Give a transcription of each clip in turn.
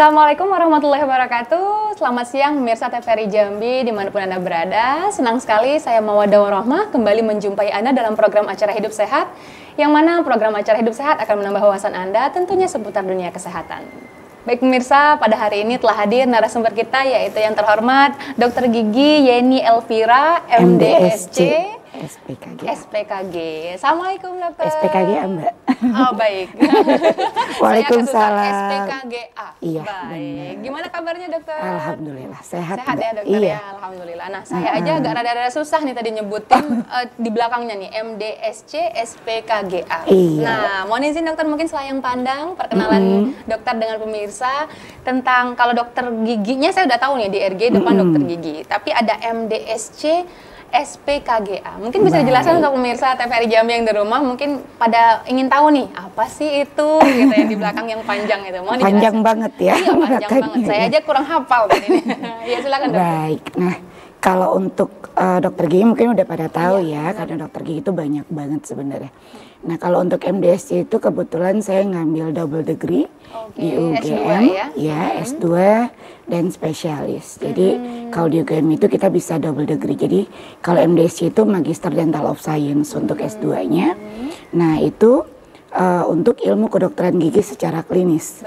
Assalamualaikum warahmatullahi wabarakatuh. Selamat siang pemirsa TVRI Jambi dimanapun Anda berada. Senang sekali saya Mawadah Warahmah kembali menjumpai Anda dalam program acara Hidup Sehat, yang mana program acara Hidup Sehat akan menambah wawasan Anda tentunya seputar dunia kesehatan. Baik pemirsa, pada hari ini telah hadir narasumber kita yaitu yang terhormat Dr. Gigi Yeni Elvira, MDSC, SPKG. Assalamualaikum dokter. SPKG Mbak. Oh baik. Waalaikumsalam. SPKGA. Iya. Baik. Benar. Gimana kabarnya dokter? Alhamdulillah sehat. Sehat ya dokter iya. ya. Alhamdulillah. Nah saya aja agak rada-rada susah nih tadi nyebutin di belakangnya nih MDSC SPKGA. Iya. Nah mohon izin dokter mungkin selayang pandang perkenalan dokter dengan pemirsa tentang kalau dokter giginya saya udah tahu nih di RG depan dokter gigi. Tapi ada MDSC SPKGA. Mungkin bisa dijelaskan untuk pemirsa TVRI Jambi yang di rumah mungkin pada ingin tahu nih apa sih itu gitu yang di belakang yang panjang itu. Mohon panjang dijelasin. banget ya. Iya panjang banget. Saya aja kurang hafal tadi ini. Ya silakan dokter. Baik. Nah, kalau untuk dokter gigi mungkin udah pada tahu ya, karena dokter gigi itu banyak banget sebenarnya. Nah, kalau untuk MDSC itu kebetulan saya ngambil double degree di UGM, ya S2 dan spesialis. Jadi kalau di UGM itu kita bisa double degree. Jadi kalau MDSC itu Magister Dental of Science untuk S2-nya. Nah, itu untuk ilmu kedokteran gigi secara klinis.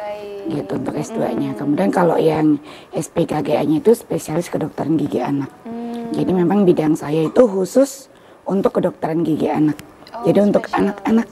Gitu untuk S2-nya. Kemudian kalau yang SPKGA-nya itu spesialis kedokteran gigi anak. Jadi memang bidang saya itu khusus untuk kedokteran gigi anak. Jadi untuk anak-anak.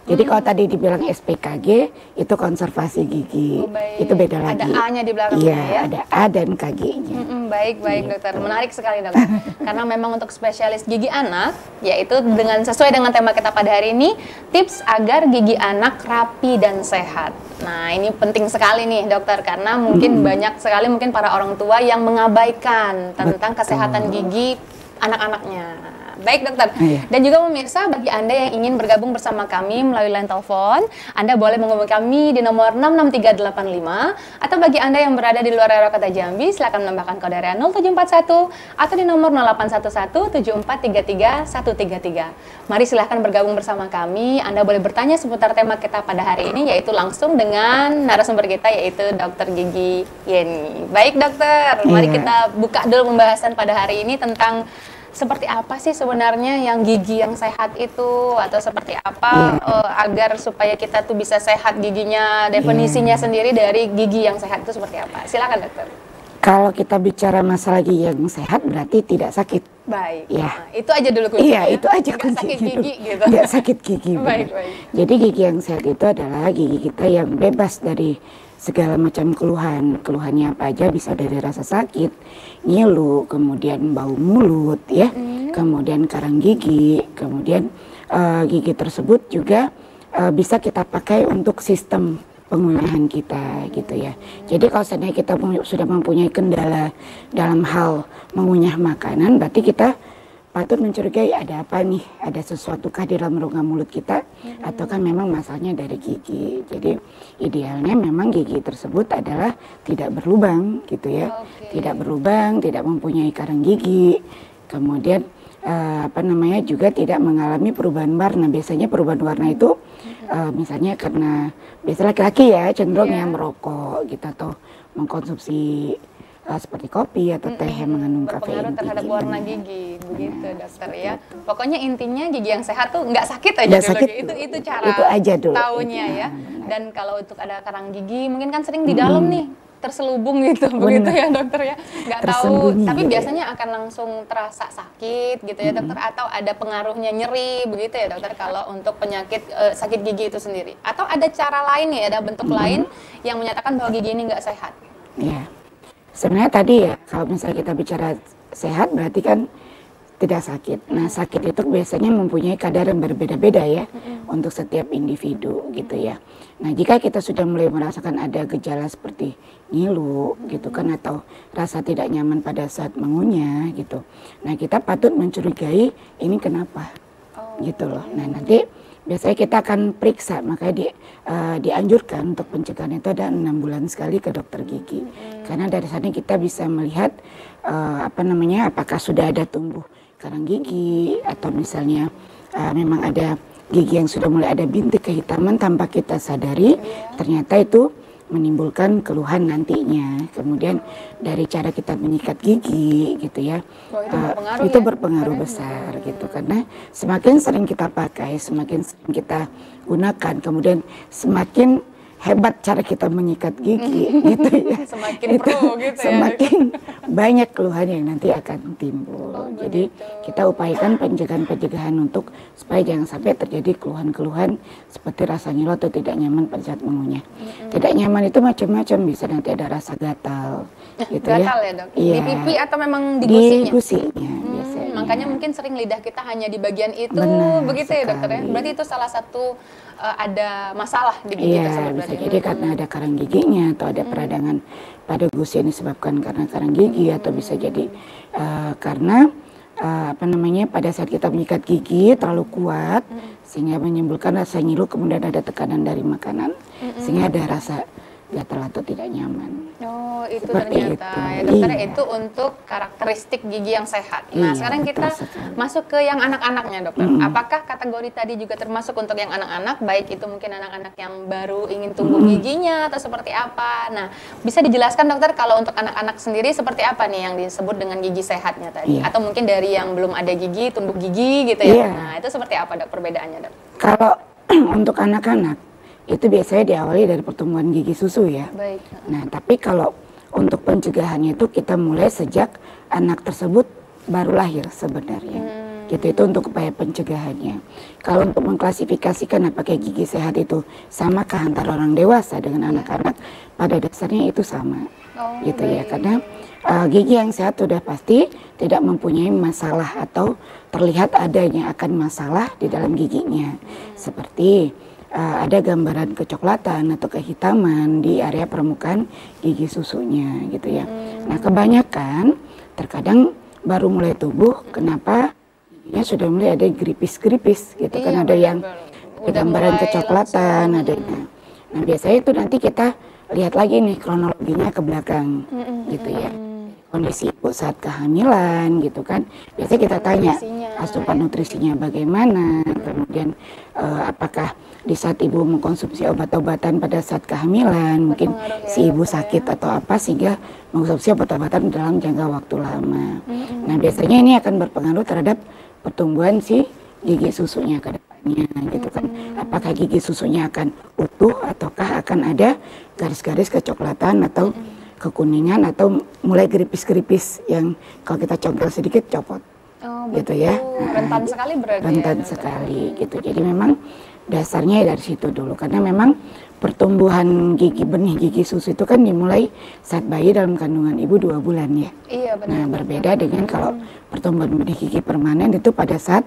Jadi kalau tadi dibilang SPKG itu konservasi gigi, itu beda lagi. Ada A-nya di belakangnya iya, ya? ada A dan KG-nya. Baik gitu. Dokter. Menarik sekali dokter. Karena memang untuk spesialis gigi anak, yaitu dengan sesuai dengan tema kita pada hari ini, tips agar gigi anak rapi dan sehat. Nah ini penting sekali nih dokter, karena mungkin banyak sekali mungkin para orang tua yang mengabaikan tentang kesehatan gigi anak-anaknya. Baik dokter, dan juga pemirsa bagi Anda yang ingin bergabung bersama kami melalui line telepon, Anda boleh menghubungi kami di nomor 66385, atau bagi Anda yang berada di luar area kota Jambi, silakan menambahkan kode area 0741 atau di nomor 08117433 133. Mari silahkan bergabung bersama kami. Anda boleh bertanya seputar tema kita pada hari ini, yaitu langsung dengan narasumber kita, yaitu Dr. Gigi Yeni. Baik dokter, mari kita buka dulu pembahasan pada hari ini tentang seperti apa sih sebenarnya yang gigi yang sehat itu, atau seperti apa agar supaya kita tuh bisa sehat giginya, definisinya sendiri dari gigi yang sehat itu seperti apa? Silakan dokter. Kalau kita bicara masalah gigi yang sehat berarti tidak sakit. Baik. Ya. Nah, itu aja dulu kuncinya. Iya, itu aja kuncinya. kuncinya. Sakit gigi gitu. Tidak sakit gigi. Baik. Jadi gigi yang sehat itu adalah gigi kita yang bebas dari segala macam keluhan. Keluhannya apa aja, bisa dari rasa sakit, ngilu, kemudian bau mulut ya, kemudian karang gigi, kemudian gigi tersebut juga bisa kita pakai untuk sistem pengunahan kita gitu ya. Jadi kalau seandainya kita sudah mempunyai kendala dalam hal mengunyah makanan, berarti kita patut mencurigai ada apa nih, ada sesuatukah di dalam rongga mulut kita, ataukah memang masalahnya dari gigi. Jadi idealnya memang gigi tersebut adalah tidak berlubang gitu ya, tidak berlubang, tidak mempunyai karang gigi, kemudian juga tidak mengalami perubahan warna. Biasanya perubahan warna itu misalnya karena biasanya laki-laki ya cenderung yang merokok gitu, atau mengkonsumsi seperti kopi atau teh yang mengandung kafein terhadap gigi, warna gigi, begitu dokter ya. Pokoknya intinya gigi yang sehat tuh nggak sakit aja dulu. Sakit, itu cara itu aja dulu taunya ya. Dan kalau untuk ada karang gigi mungkin kan sering di dalam nih terselubung gitu, begitu ya dokter ya. Nggak tahu, tapi biasanya akan langsung terasa sakit gitu ya dokter, atau ada pengaruhnya nyeri begitu ya dokter kalau untuk penyakit sakit gigi itu sendiri. Atau ada cara lain ya, ada bentuk lain yang menyatakan bahwa gigi ini nggak sehat. Ya. Sebenarnya tadi ya, kalau misalnya kita bicara sehat berarti kan tidak sakit. Nah sakit itu biasanya mempunyai kadar yang berbeda-beda ya untuk setiap individu gitu ya. Nah jika kita sudah mulai merasakan ada gejala seperti ngilu gitu kan, atau rasa tidak nyaman pada saat mengunyah gitu, nah kita patut mencurigai ini kenapa gitu loh. Nah nanti biasanya kita akan periksa, makanya dianjurkan untuk pencegahan itu ada 6 bulan sekali ke dokter gigi. Karena dari sana kita bisa melihat apakah sudah ada tumbuh karang gigi, atau misalnya memang ada gigi yang sudah mulai ada bintik kehitaman tanpa kita sadari, ternyata itu menimbulkan keluhan nantinya. Kemudian dari cara kita menyikat gigi gitu ya, Oh, itu berpengaruh itu ya? berpengaruh besar gitu, karena semakin sering kita pakai, semakin sering kita gunakan, kemudian semakin hebat cara kita menyikat gigi gitu ya. Semakin Itu pro gitu ya. semakin banyak keluhan yang nanti akan timbul. Oh, Jadi begitu. kita upayakan pencegahan-pencegahan untuk supaya jangan sampai terjadi keluhan-keluhan seperti rasa nyelot atau tidak nyaman pada saat mengunyah. Tidak nyaman itu macam-macam, bisa nanti ada rasa gatal gitu Gatal ya dok? Iya. Di pipi atau memang di Di gusinya? gusinya biasanya. Makanya mungkin sering lidah kita hanya di bagian itu, Benar begitu ya dokter ya? sekali. Berarti itu salah satu ada masalah di gigi Iya, tersebut bisa berarti. jadi karena ada karang giginya atau ada peradangan pada gusi yang disebabkan karena karang gigi, atau bisa jadi karena apa namanya, pada saat kita menyikat gigi terlalu kuat sehingga menimbulkan rasa ngilu, kemudian ada tekanan dari makanan sehingga ada rasa gatal atau tidak nyaman. Oh, itu Seperti ternyata itu. ya dokter, Iya. itu untuk karakteristik gigi yang sehat. Nah, Iya, sekarang betul kita sekali. masuk ke yang anak-anaknya dokter. Apakah kategori tadi juga termasuk untuk yang anak-anak, baik itu mungkin anak-anak yang baru ingin tumbuh giginya atau seperti apa? Nah, bisa dijelaskan dokter kalau untuk anak-anak sendiri seperti apa nih yang disebut dengan gigi sehatnya tadi? Iya. Atau mungkin dari yang belum ada gigi, tumbuh gigi gitu ya? Iya. Nah, itu seperti apa dok perbedaannya dok? Kalau untuk anak-anak itu biasanya diawali dari pertumbuhan gigi susu ya. Baik. Nah, tapi kalau untuk pencegahannya itu kita mulai sejak anak tersebut baru lahir sebenarnya. Gitu, itu untuk upaya pencegahannya. Kalau untuk mengklasifikasikan apakah gigi sehat itu samakah antara orang dewasa dengan anak-anak, pada dasarnya itu sama. Oh, Gitu ya, baik. karena gigi yang sehat sudah pasti tidak mempunyai masalah atau terlihat adanya akan masalah di dalam giginya. Seperti ada gambaran kecoklatan atau kehitaman di area permukaan gigi susunya gitu ya. Nah, kebanyakan terkadang baru mulai tumbuh, kenapa giginya sudah mulai ada geripis-geripis gitu kan, Iya, ada yang benar-benar. ada Udah gambaran mulai kecoklatan, ada. Nah, biasanya itu nanti kita lihat lagi nih kronologinya ke belakang gitu ya. Kondisi ibu saat kehamilan gitu kan, biasanya kita tanya Nutrisinya, asupan nutrisinya bagaimana, kemudian apakah di saat ibu mengkonsumsi obat-obatan pada saat kehamilan, mungkin Berpengaruh ya, si ibu dokter ya. sakit atau apa sehingga mengkonsumsi obat-obatan dalam jangka waktu lama. Nah, biasanya ini akan berpengaruh terhadap pertumbuhan si gigi susunya ke depannya gitu kan. Apakah gigi susunya akan utuh ataukah akan ada garis-garis kecoklatan atau kekuningan atau mulai geripis-geripis yang kalau kita congkel sedikit copot. Oh, Gitu betul. ya. Rentan sekali berarti ya, Rentan dokter? sekali gitu. Jadi memang dasarnya dari situ dulu, karena memang pertumbuhan gigi, benih gigi susu itu kan dimulai saat bayi dalam kandungan ibu 2 bulan ya. Iya Nah, benar. berbeda dengan kalau pertumbuhan benih gigi permanen itu pada saat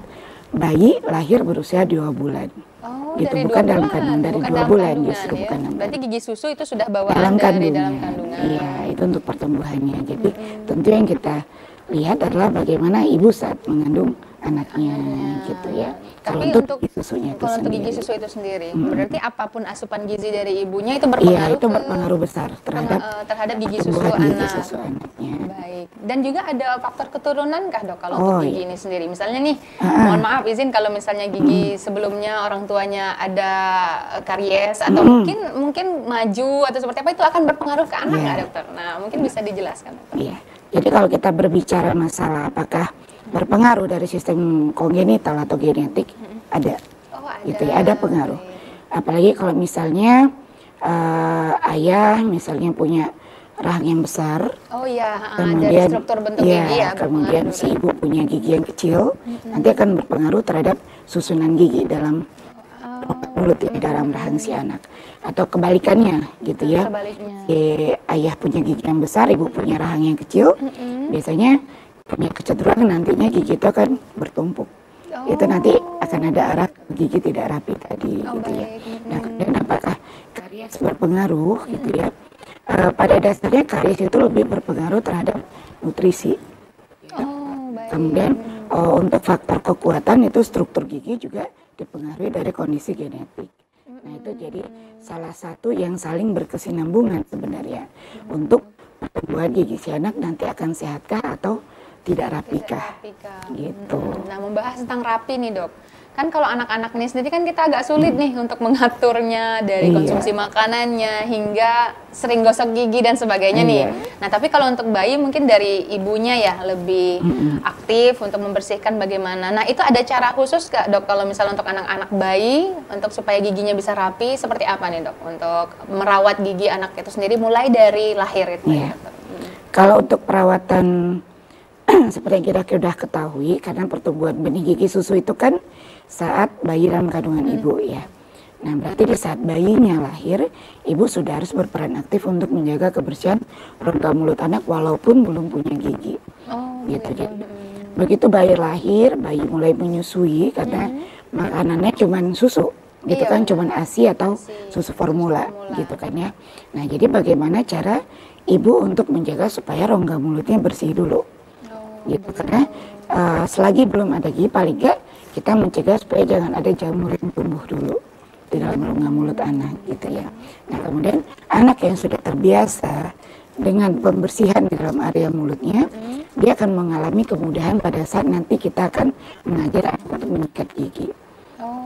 bayi lahir berusia 2 bulan. Oh, Gitu, dari bukan 2 dalam bulan, kandungan, dari bukan 2 dalam bulan kandungan justru, ya. bukan dalam Berarti gigi susu itu sudah bawaan dalam dari kandungan. dalam kandungan. Iya, itu untuk pertumbuhannya. Jadi tentu yang kita lihat adalah bagaimana ibu saat mengandung anaknya gitu ya. Kalau Tapi untuk gigi susunya itu kalau untuk gigi sendiri. susu itu sendiri, berarti apapun asupan gizi dari ibunya itu Iya, berpengaruh itu ke berpengaruh besar terhadap terhadap gigi susu pertumbuhan gigi anak. susu anaknya. Baik. Dan juga ada faktor keturunan kah dok kalau Oh, untuk gigi iya. ini sendiri? Misalnya nih, mohon maaf izin kalau misalnya gigi sebelumnya orang tuanya ada karies atau mungkin maju atau seperti apa, itu akan berpengaruh ke anak Iya. nggak dokter? Nah mungkin bisa dijelaskan dokter. Iya. Jadi kalau kita berbicara masalah apakah berpengaruh dari sistem kongenital atau genetik, ada. Oh ada. Gitu ya, ada pengaruh. Apalagi kalau misalnya ayah misalnya punya rahang yang besar, Oh iya, dari kemudian struktur bentuk ya, gigi ya kemudian berpengaruh. si ibu punya gigi yang kecil, nanti akan berpengaruh terhadap susunan gigi dalam mulut ya, dalam rahang si anak. Atau kebalikannya gitu ya. Sebaliknya. Si ayah punya gigi yang besar, ibu punya rahang yang kecil, biasanya punya kecenderungan nantinya gigi itu akan bertumpuk. Itu nanti akan ada arah gigi tidak rapi tadi Oh, gitu ya. baik. Nah, kemudian apakah karies berpengaruh gitu ya? Pada dasarnya karies itu lebih berpengaruh terhadap nutrisi. Oh baik. Kemudian untuk faktor kekuatan itu struktur gigi juga dipengaruhi dari kondisi genetik. Nah, itu jadi salah satu yang saling berkesinambungan sebenarnya untuk pertumbuhan gigi si anak nanti akan sehatkah atau tidak rapikah Rapika. gitu. Nah, membahas tentang rapi nih dok. Kan kalau anak-anak ini sendiri kan kita agak sulit nih untuk mengaturnya dari konsumsi makanannya hingga sering gosok gigi dan sebagainya nih. Nah, tapi kalau untuk bayi mungkin dari ibunya ya lebih aktif untuk membersihkan bagaimana. Nah, itu ada cara khusus nggak, Dok, kalau misalnya untuk anak-anak bayi untuk supaya giginya bisa rapi, seperti apa nih, Dok, untuk merawat gigi anak itu sendiri mulai dari lahir itu? Kalau untuk perawatan seperti yang kita sudah ketahui, karena pertumbuhan benih gigi susu itu kan saat bayi dalam kandungan ibu ya. Nah, berarti di saat bayinya lahir, ibu sudah harus berperan aktif untuk menjaga kebersihan rongga mulut anak walaupun belum punya gigi. Gitu. Jadi, begitu bayi lahir, bayi mulai menyusui karena makanannya cuma susu, gitu kan, cuma ASI atau susu formula, gitu kan ya. Nah, jadi bagaimana cara ibu untuk menjaga supaya rongga mulutnya bersih dulu? Gitu, karena selagi belum ada gigi, paling nggak kita mencegah supaya jangan ada jamur yang tumbuh dulu di dalam rongga mulut anak, gitu ya. Nah, kemudian anak yang sudah terbiasa dengan pembersihan di dalam area mulutnya, dia akan mengalami kemudahan pada saat nanti kita akan mengajar anak untuk menyikat gigi.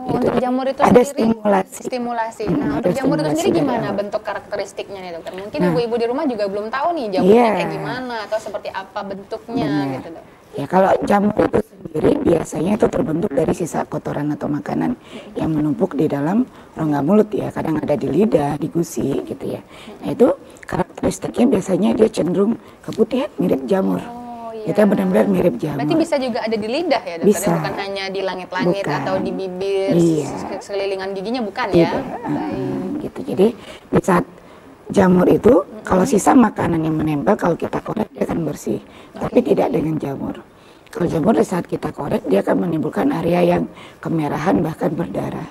Gitu. Untuk jamur itu ada sendiri stimulasi. Nah, untuk jamur itu sendiri gimana bentuk karakteristiknya nih, Dokter? Mungkin ibu-ibu di rumah juga belum tahu nih jamurnya kayak gimana atau seperti apa bentuknya gitu, Dok. Ya, kalau jamur itu sendiri biasanya itu terbentuk dari sisa kotoran atau makanan yang menumpuk di dalam rongga mulut ya. Kadang ada di lidah, di gusi gitu ya. Nah, itu karakteristiknya biasanya dia cenderung keputihan mirip jamur. Itu benar-benar mirip jamur. Berarti bisa juga ada di lidah ya, Dokter? Bisa. Bukan hanya di langit-langit atau di bibir, sekelilingan giginya, bukan ya? Gitu. Jadi di saat jamur itu, kalau sisa makanan yang menempel, kalau kita korek dia akan bersih. Tapi tidak dengan jamur. Kalau jamur di saat kita korek, dia akan menimbulkan area yang kemerahan bahkan berdarah.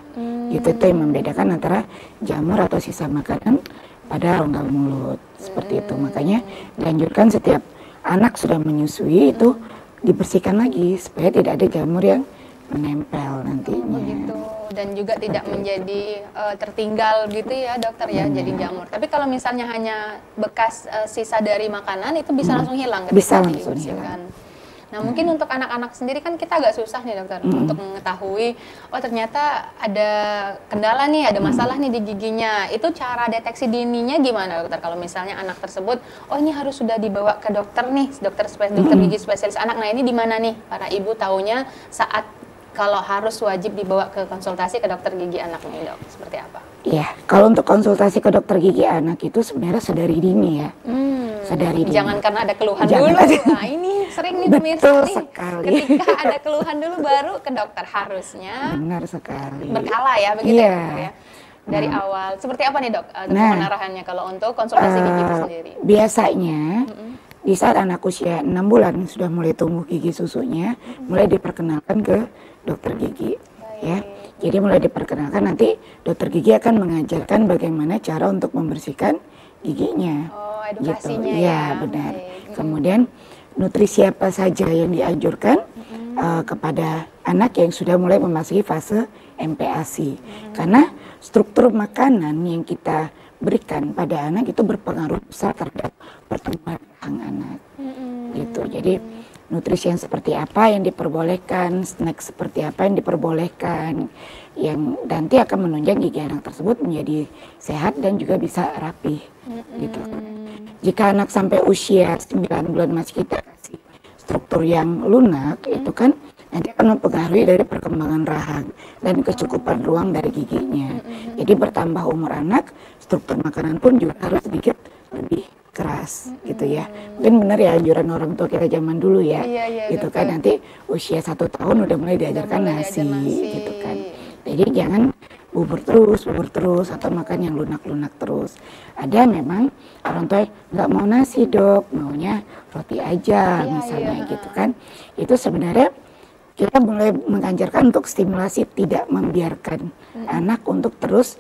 Gitu, itu yang membedakan antara jamur atau sisa makanan pada rongga mulut. Seperti itu. Makanya dianjurkan setiap anak sudah menyusui itu dibersihkan lagi supaya tidak ada jamur yang menempel nantinya. Begitu. Dan juga tidak menjadi tertinggal gitu ya, Dokter ya, jadi jamur. Tapi kalau misalnya hanya bekas sisa dari makanan itu bisa langsung hilang ketika bisa langsung hilang. Nah, mungkin untuk anak-anak sendiri kan kita agak susah nih, Dokter, untuk mengetahui, oh ternyata ada kendala nih, ada masalah nih di giginya. Itu cara deteksi dininya gimana, Dokter? Kalau misalnya anak tersebut, oh ini harus sudah dibawa ke dokter nih, dokter gigi spesialis anak. Nah, ini di mana nih para ibu taunya saat kalau harus wajib dibawa ke konsultasi ke dokter gigi anak nih, Dok? Seperti apa? Iya, kalau untuk konsultasi ke dokter gigi anak itu sebenarnya sedari dini ya. Sedari dini. Jangan karena ada keluhan dulu. Nah, ini sering nih pemirsa nih. Sekali. Ketika ada keluhan dulu baru ke dokter harusnya. Benar sekali. Berkala ya, begitu ya, Dokter ya. Dari awal. Seperti apa nih, Dok? Arahannya kalau untuk konsultasi gigi itu sendiri? Biasanya di saat anak usia 6 bulan sudah mulai tumbuh gigi susunya, mulai diperkenalkan ke dokter gigi. Ya. Jadi mulai diperkenalkan, nanti dokter gigi akan mengajarkan bagaimana cara untuk membersihkan giginya. Edukasinya gitu. Ya, benar. Kemudian nutrisi apa saja yang dianjurkan kepada anak yang sudah mulai memasuki fase MPASI. Karena struktur makanan yang kita berikan pada anak itu berpengaruh besar terhadap pertumbuhan rahang anak. Gitu. Jadi nutrisi yang seperti apa yang diperbolehkan, snack seperti apa yang diperbolehkan, yang nanti akan menunjang gigi anak tersebut menjadi sehat dan juga bisa rapi. Gitu. Jika anak sampai usia 9 bulan masih kita kasih struktur yang lunak, itu kan nanti akan mempengaruhi dari perkembangan rahang dan kecukupan ruang dari giginya. Jadi bertambah umur anak, struktur makanan pun juga harus sedikit lebih keras gitu ya. Mungkin benar ya anjuran orang tua kita zaman dulu ya. Gitu kan, nanti usia 1 tahun udah mulai diajarkan nasi gitu kan. Jadi jangan bubur terus atau makan yang lunak-lunak terus. Ada memang orang tua nggak mau nasi, Dok, maunya roti aja misalnya gitu kan. Itu sebenarnya kita mulai mengajarkan untuk stimulasi, tidak membiarkan anak untuk terus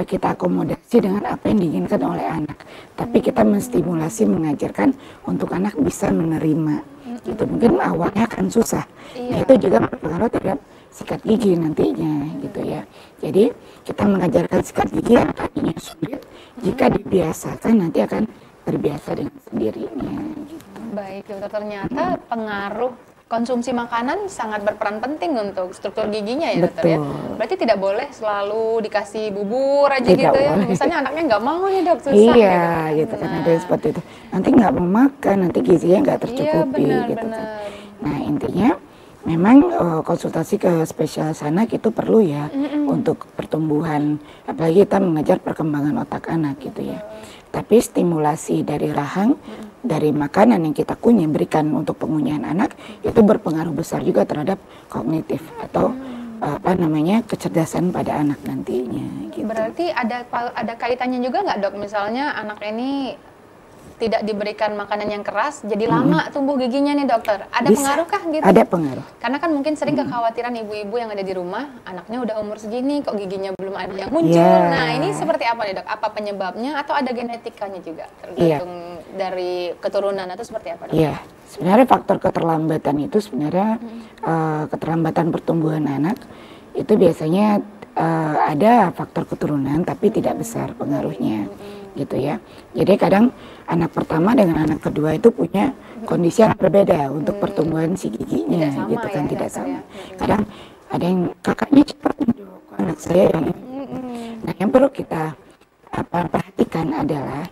kita akomodasi dengan apa yang diinginkan oleh anak. Tapi kita menstimulasi, mengajarkan untuk anak bisa menerima. Gitu. Mungkin awalnya akan susah. Nah, itu juga berpengaruh terhadap sikat gigi nantinya gitu ya. Jadi kita mengajarkan sikat gigi yang tadinya sulit, jika dibiasakan nanti akan terbiasa dengan sendirinya. Gitu. Baik, Dokter, ternyata pengaruh konsumsi makanan sangat berperan penting untuk struktur giginya ya dokter ya. Betul. Berarti tidak boleh selalu dikasih bubur aja Tidak gitu ya. boleh. Misalnya anaknya nggak mau nih dok, susah Iya, gitu. gitu kan ada yang seperti itu. Nanti nggak mau makan, nanti gizinya nggak Iya tercukupi, benar gitu kan. benar. Nah intinya memang konsultasi ke spesialis anak itu perlu ya untuk pertumbuhan, apalagi kita mengejar perkembangan otak anak gitu ya. Tapi stimulasi dari rahang, dari makanan yang kita kunyah berikan untuk pengunyahan anak itu berpengaruh besar juga terhadap kognitif atau apa namanya kecerdasan pada anak nantinya. Gitu. Berarti ada kaitannya juga nggak dok? Misalnya anak ini tidak diberikan makanan yang keras, jadi lama tumbuh giginya nih dokter. Ada Bisa. pengaruh kah gitu? Ada pengaruh. Karena kan mungkin sering kekhawatiran ibu-ibu yang ada di rumah, anaknya udah umur segini kok giginya belum ada yang muncul. Yeah. Nah ini seperti apa nih dok? Apa penyebabnya atau ada genetikanya juga tergantung dari keturunan atau seperti apa dok? Iya, sebenarnya faktor keterlambatan itu sebenarnya keterlambatan pertumbuhan anak itu biasanya ada faktor keturunan tapi tidak besar pengaruhnya gitu ya. Jadi kadang anak pertama dengan anak kedua itu punya kondisi yang berbeda untuk pertumbuhan si giginya Tidak sama gitu kan, ya, tidak dokter sama. ya. Kadang ada yang kakaknya cepat nih dok, anak saya yang Nah yang perlu kita perhatikan adalah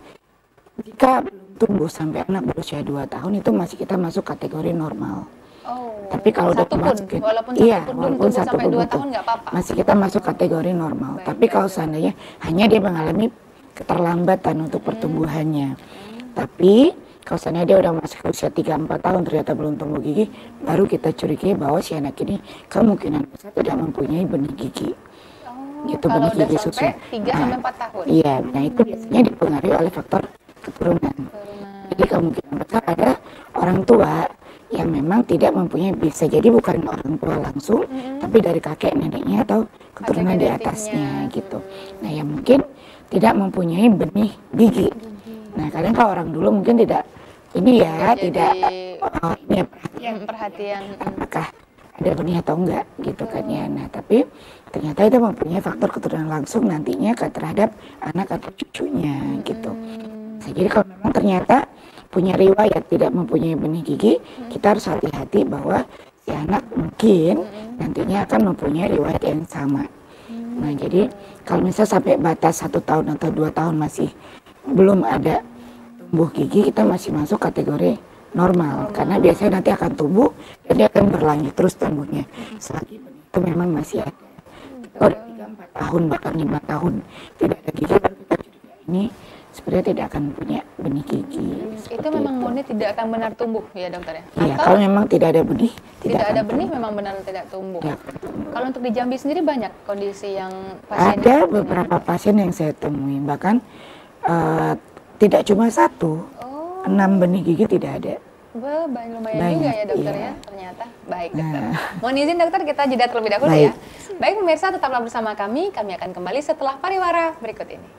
jika belum tumbuh sampai anak berusia 2 tahun itu masih kita masuk kategori normal. Oh, Tapi kalau udah satu pun, masukin, walaupun iya, satu pun belum walaupun tumbuh satu sampai pun 2 belum tahun nggak apa-apa. masih kita masuk kategori normal. Tapi kalau seandainya hanya dia mengalami keterlambatan untuk pertumbuhannya. Tapi kalau seandainya dia udah masuk usia 3-4 tahun ternyata belum tumbuh gigi, baru kita curigai bahwa si anak ini kemungkinan besar tidak mempunyai benih gigi. Gitu, Kalau benih udah gigi susu. sampai 3-4 tahun. Iya, nah itu biasanya dipengaruhi oleh faktor keturunan. Jadi kemungkinan besar ada orang tua yang memang tidak mempunyai, bisa jadi bukan orang tua langsung, tapi dari kakek neneknya atau keturunan di genetiknya. atasnya gitu. Nah yang mungkin tidak mempunyai benih gigi. Nah kadang kalau orang dulu mungkin tidak ini ya, Jadi, tidak ini ya, perhatian. apakah ada benih atau enggak gitu kan ya. Nah tapi ternyata itu mempunyai faktor keturunan langsung nantinya terhadap anak atau cucunya gitu. Nah, jadi kalau memang ternyata punya riwayat tidak mempunyai benih gigi, kita harus hati-hati bahwa si anak mungkin nantinya akan mempunyai riwayat yang sama. Nah jadi kalau misalnya sampai batas 1 tahun atau 2 tahun masih belum ada tumbuh gigi, kita masih masuk kategori normal. Karena biasanya nanti akan tumbuh dan dia akan berlanjut terus tumbuhnya selagi itu memang masih ada. Kalau udah 3-4 tahun bahkan 5 tahun tidak ada gigi, baru kita curiga ini sebenarnya tidak akan punya benih gigi. Itu memang murni tidak akan benar tumbuh ya dokter ya? Iya, Atau kalau memang tidak ada benih, tidak ada akan benih memang benar tidak tumbuh. Ya. Kalau untuk di Jambi sendiri banyak kondisi yang pasien Ada beberapa pasien yang saya temui, bahkan tidak cuma 1, 6 benih gigi tidak ada. lumayan Banyak, juga ya dokter iya. ya ternyata. Baik dokter. Nah. Mohon izin dokter kita jeda terlebih dahulu Baik. ya. Baik pemirsa tetaplah bersama kami akan kembali setelah pariwara berikut ini.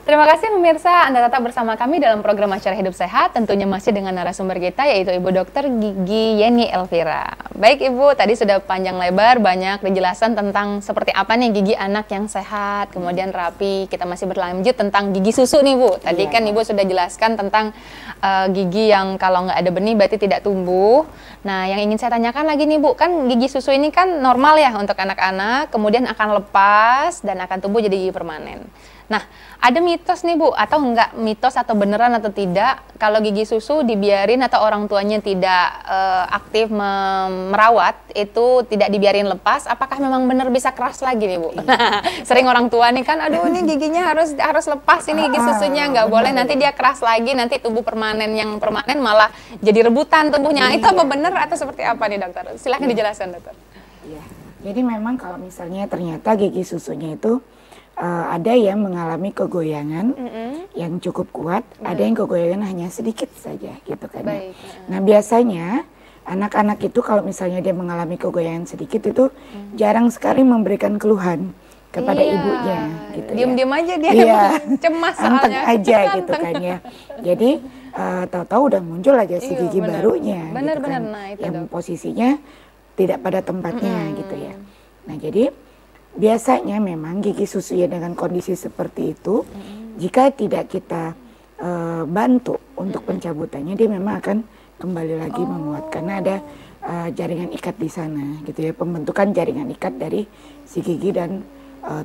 Terima kasih pemirsa, Anda tetap bersama kami dalam program acara Hidup Sehat, tentunya masih dengan narasumber kita yaitu Ibu Dokter Gigi Yeni Elvira. Baik Ibu, tadi sudah panjang lebar banyak dijelasan tentang seperti apa nih gigi anak yang sehat, kemudian rapi. Kita masih berlanjut tentang gigi susu nih Bu. Tadi kan Ibu sudah jelaskan tentang gigi yang kalau nggak ada benih berarti tidak tumbuh. Nah yang ingin saya tanyakan lagi nih Bu, kan gigi susu ini kan normal ya untuk anak-anak, kemudian akan lepas dan akan tumbuh jadi gigi permanen. Nah, ada mitos nih Bu, atau enggak mitos atau beneran atau tidak, kalau gigi susu dibiarin atau orang tuanya tidak aktif merawat, itu tidak dibiarin lepas, apakah memang benar bisa keras lagi nih Bu? Sering orang tua nih kan, aduh ini giginya harus lepas ini gigi susunya, nggak boleh, nanti dia keras lagi, nanti tumbuh permanen, yang permanen malah jadi rebutan tumbuhnya. Itu apa benar atau seperti apa nih dokter? Silahkan dijelaskan dokter. Iya. Jadi memang kalau misalnya ternyata gigi susunya itu ada yang mengalami kegoyangan yang cukup kuat, ada yang kegoyangan hanya sedikit saja gitu kan. Baik. Nah biasanya anak-anak itu kalau misalnya dia mengalami kegoyangan sedikit itu jarang sekali memberikan keluhan kepada ibunya gitu. Diam-diam aja dia cemas anteng soalnya. aja gitu kan ya. Jadi tahu-tahu udah muncul aja si gigi bener. barunya Bener, gitu kan. bener. Nah, itu, yang Dok. posisinya tidak pada tempatnya gitu ya. Nah jadi biasanya memang gigi susu ya dengan kondisi seperti itu, jika tidak kita bantu untuk pencabutannya, dia memang akan kembali lagi menguat karena ada jaringan ikat di sana gitu ya, pembentukan jaringan ikat dari si gigi dan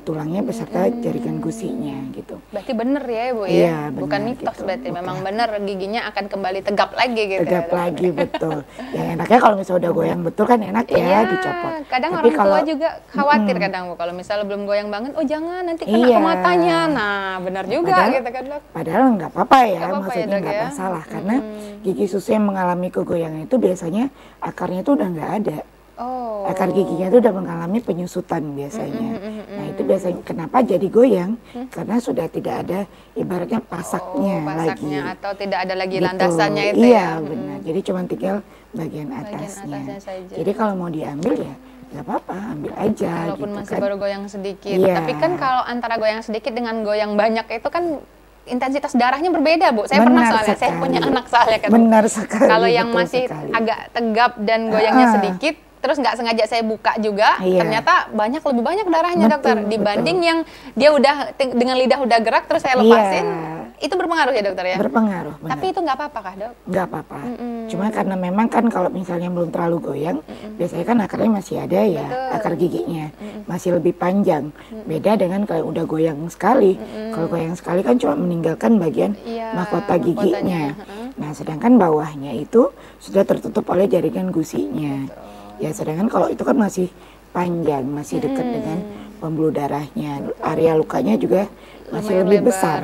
tulangnya beserta jaringan gusinya gitu. Berarti bener ya Bu ya? Iya, bukan benar, mitos gitu. berarti, Bukan. memang bener giginya akan kembali tegap lagi gitu. Tegap ya, lagi betul. Yang enaknya kalau misalnya udah goyang betul kan enak ya Iya, dicopot. kadang Tapi orang kalau tua juga khawatir kadang Bu, kalau misalnya belum goyang banget, oh jangan nanti kena Iya. ke matanya. Nah, benar juga Padahal- gitu kan Dok. Padahal nggak apa-apa ya, Nggak apa-apa ya, maksudnya Dok, nggak ya. masalah karena gigi susu yang mengalami kegoyangan itu biasanya akarnya itu udah nggak ada. Oh. Akar giginya itu udah mengalami penyusutan biasanya. Nah itu biasanya kenapa jadi goyang? Karena sudah tidak ada ibaratnya pasaknya, pasaknya lagi. atau tidak ada lagi Gitu. landasannya itu iya, ya. benar. Jadi cuma tinggal bagian atasnya. atasnya saja. Jadi kalau mau diambil ya nggak apa-apa, ambil aja. Walaupun gitu masih kan. baru goyang sedikit. Iya. Tapi kan kalau antara goyang sedikit dengan goyang banyak itu kan intensitas darahnya berbeda Bu. Saya pernah Benar soalnya, saya sekali. punya anak soalnya kan. Benar sekali. Kalau yang betul masih sekali. agak tegap dan goyangnya Ah. sedikit, terus nggak sengaja saya buka juga, Iya. ternyata lebih banyak darahnya Betul, dokter dibanding yang dia udah dengan lidah udah gerak terus saya lepasin, itu berpengaruh ya dokter ya. Berpengaruh. Benar. Tapi itu nggak apa-apa kah dok? Nggak apa-apa. Cuma karena memang kan kalau misalnya belum terlalu goyang, biasanya kan akarnya masih ada ya, Betul. akar giginya masih lebih panjang. Beda dengan kalau udah goyang sekali. Kalau goyang sekali kan cuma meninggalkan bagian Iya, mahkota giginya. mahkotanya. Nah, sedangkan bawahnya itu sudah tertutup oleh jaringan gusinya. Ya, sedangkan kalau itu kan masih panjang, masih dekat dengan pembuluh darahnya. Area lukanya juga masih Lumayan lebih lebar. besar.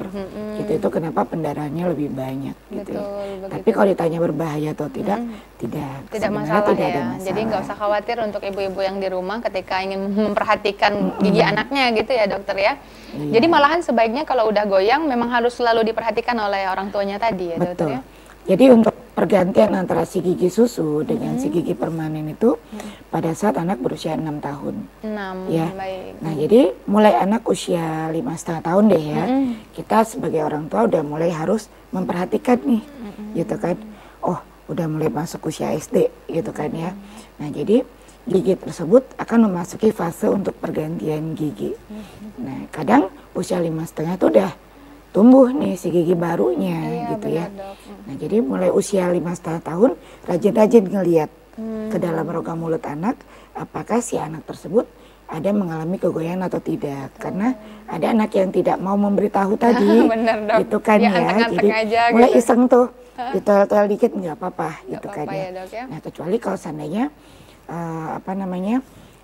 Gitu, itu kenapa pendarahannya lebih banyak gitu ya. Betul, Tapi kalau ditanya berbahaya atau tidak, tidak. Tidak Sebenarnya masalah tidak ya. ada masalah. Jadi nggak usah khawatir untuk ibu-ibu yang di rumah ketika ingin memperhatikan gigi anaknya gitu ya dokter ya. Iya. Jadi malahan sebaiknya kalau udah goyang memang harus selalu diperhatikan oleh orang tuanya tadi ya dokter Betul. ya. Jadi untuk pergantian antara si gigi susu dengan si gigi permanen itu pada saat anak berusia 6 tahun. 6, Ya. baik. Nah, jadi mulai anak usia 5,5 tahun deh ya, kita sebagai orang tua udah mulai harus memperhatikan nih, gitu kan. Oh, udah mulai masuk usia SD, gitu kan ya. Nah, jadi gigi tersebut akan memasuki fase untuk pergantian gigi. Nah, kadang usia 5,5 itu udah tumbuh nih si gigi barunya, Iya, gitu ya. benar, Dok. Nah, jadi mulai usia 5,5 tahun, rajin-rajin ngeliat ke dalam rongga mulut anak, apakah si anak tersebut ada mengalami kegoyangan atau tidak. Karena ada anak yang tidak mau memberitahu tadi, Bener, Dok. gitu kan Dia ya. anteng-anteng Jadi aja mulai gitu. iseng tuh, ditoel-toel dikit nggak apa-apa, Nggak gitu kan apa-apa ya. ya, Dok, ya. Nah, kecuali kalau seandainya,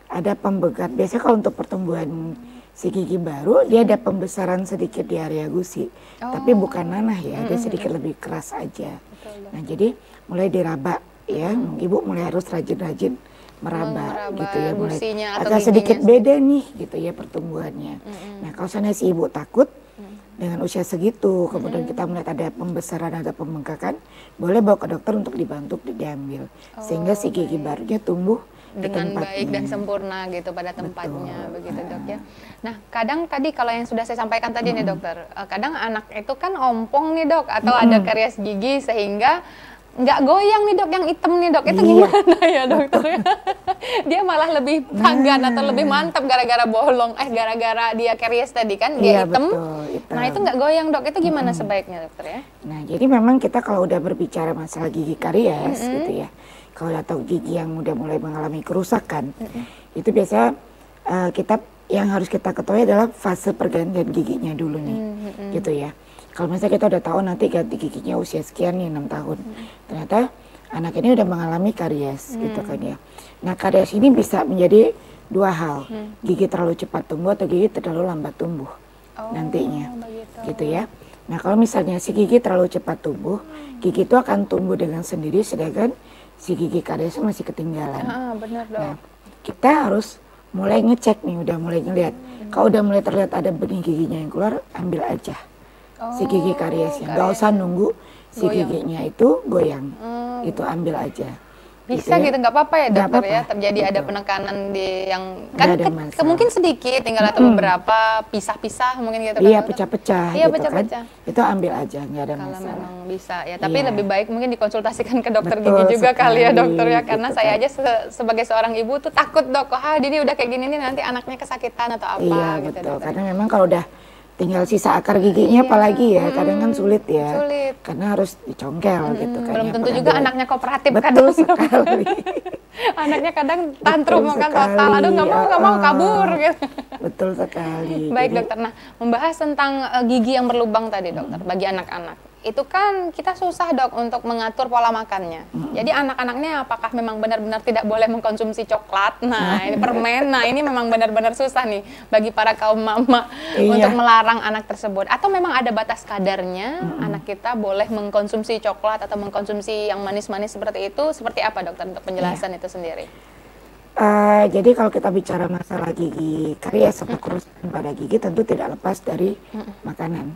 ada pembegat. Biasanya kalau untuk pertumbuhan si gigi baru, dia ada pembesaran sedikit di area gusi. Tapi bukan nanah ya, dia sedikit lebih keras aja. Nah, jadi mulai diraba ya, ibu mulai harus rajin-rajin meraba gitu ya, mulai gusinya atau agak sedikit giginya. beda nih gitu ya pertumbuhannya. Nah, kalau seandainya si ibu takut dengan usia segitu, kemudian kita melihat ada pembesaran atau pembengkakan, boleh bawa ke dokter untuk dibantu diambil, sehingga si gigi barunya tumbuh di Dengan baik tempatnya. dan sempurna gitu pada tempatnya, Betul. begitu dok ya. Nah kadang tadi kalau yang sudah saya sampaikan tadi nih dokter, kadang anak itu kan ompong nih dok, atau ada karies gigi sehingga nggak goyang nih dok, yang hitam nih dok, itu Iya. gimana ya dokter ya? Dia malah lebih tanggan atau lebih mantap gara-gara bolong, gara-gara dia karies tadi kan, dia Iya, hitam. betul, hitam. Nah itu nggak goyang dok, itu gimana sebaiknya dokter ya? Nah, jadi memang kita kalau udah berbicara masalah gigi karies gitu ya, kalau atau gigi yang udah mulai mengalami kerusakan, itu biasa kita yang harus kita ketahui adalah fase pergantian giginya dulu nih, gitu ya. Kalau misalnya kita udah tahu nanti ganti giginya usia sekian nih 6 tahun, ternyata anak ini udah mengalami karies, gitu kan ya. Nah, karies ini bisa menjadi dua hal, gigi terlalu cepat tumbuh atau gigi terlalu lambat tumbuh nantinya, gitu ya. Nah, kalau misalnya si gigi terlalu cepat tumbuh, gigi itu akan tumbuh dengan sendiri, sedangkan si gigi karies masih ketinggalan. Benar dok. Nah, kita harus mulai ngecek nih, udah mulai ngeliat. Kalau udah mulai terlihat ada benih giginya yang keluar, ambil aja si gigi kariesnya. Nggak usah nunggu si Goyang. giginya itu goyang, itu ambil aja. Bisa gitu, nggak apa-apa ya Nggak dokter ya, apa-apa, terjadi ada betul. penekanan di yang Nggak kan ada masalah. mungkin sedikit, tinggal atau beberapa pisah-pisah mungkin gitu kan Iya, dokter? pecah-pecah Iya, gitu pecah-pecah. kan. Itu ambil aja, nggak ada Kalau masalah. memang bisa ya, tapi Iya. lebih baik mungkin dikonsultasikan ke dokter Betul gigi juga kali ya sekali, dokter ya, karena gitu saya kan. aja sebagai seorang ibu tuh takut dok, ini udah kayak gini nih nanti anaknya kesakitan atau apa Iya gitu betul, dokter. karena memang kalau udah tinggal sisa akar giginya Iya, apalagi ya, kadang kan sulit ya. sulit. Karena harus dicongkel gitu kan. Belum ya, tentu juga pengambilan. anaknya kooperatif Betul kadang. sekali. Anaknya kadang tantrum Betul kan total, aduh nggak sekali, mau kabur gitu. Betul sekali. Baik Jadi, dokter, nah membahas tentang gigi yang berlubang tadi dokter, bagi anak-anak. Itu kan kita susah dok untuk mengatur pola makannya. Jadi anak-anaknya apakah memang benar-benar tidak boleh mengkonsumsi coklat? Nah ini permen, nah ini memang benar-benar susah nih bagi para kaum mama Iya. untuk melarang anak tersebut. Atau memang ada batas kadarnya anak kita boleh mengkonsumsi coklat atau mengkonsumsi yang manis-manis seperti itu? Seperti apa dokter untuk penjelasan itu sendiri? jadi kalau kita bicara masalah gigi karies atau kerusakan pada gigi tentu tidak lepas dari makanan.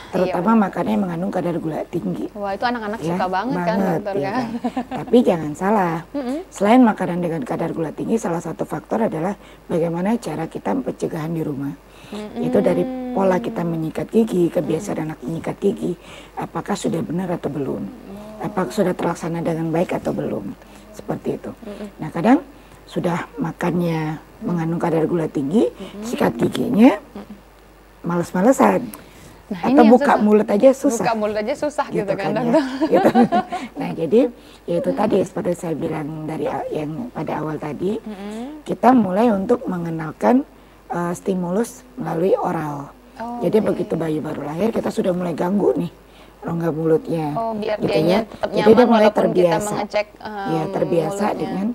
Terutama makanan yang mengandung kadar gula tinggi. Wah itu anak-anak Ya, suka banget kan dokter ya kan? Tapi jangan salah, selain makanan dengan kadar gula tinggi, salah satu faktor adalah bagaimana cara kita pencegahan di rumah. Itu dari pola kita menyikat gigi, kebiasaan anak menyikat gigi, apakah sudah benar atau belum, apakah sudah terlaksana dengan baik atau belum, seperti itu. Nah kadang sudah makannya mengandung kadar gula tinggi, sikat giginya males-malesan. Nah, Atau yang buka susah. mulut aja susah. Buka mulut aja susah gitu kan ya. dokter. Gitu. Nah jadi ya itu tadi seperti saya bilang dari yang pada awal tadi, kita mulai untuk mengenalkan stimulus melalui oral. Oh, Jadi oke. begitu bayi baru lahir kita sudah mulai ganggu nih rongga mulutnya. Oh, biar gitu dianya ya. tetap Jadi nyaman dia mulai walaupun kita terbiasa. mengecek, Ya terbiasa mulutnya. dengan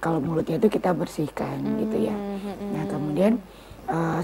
kalau mulutnya itu kita bersihkan gitu ya. Nah kemudian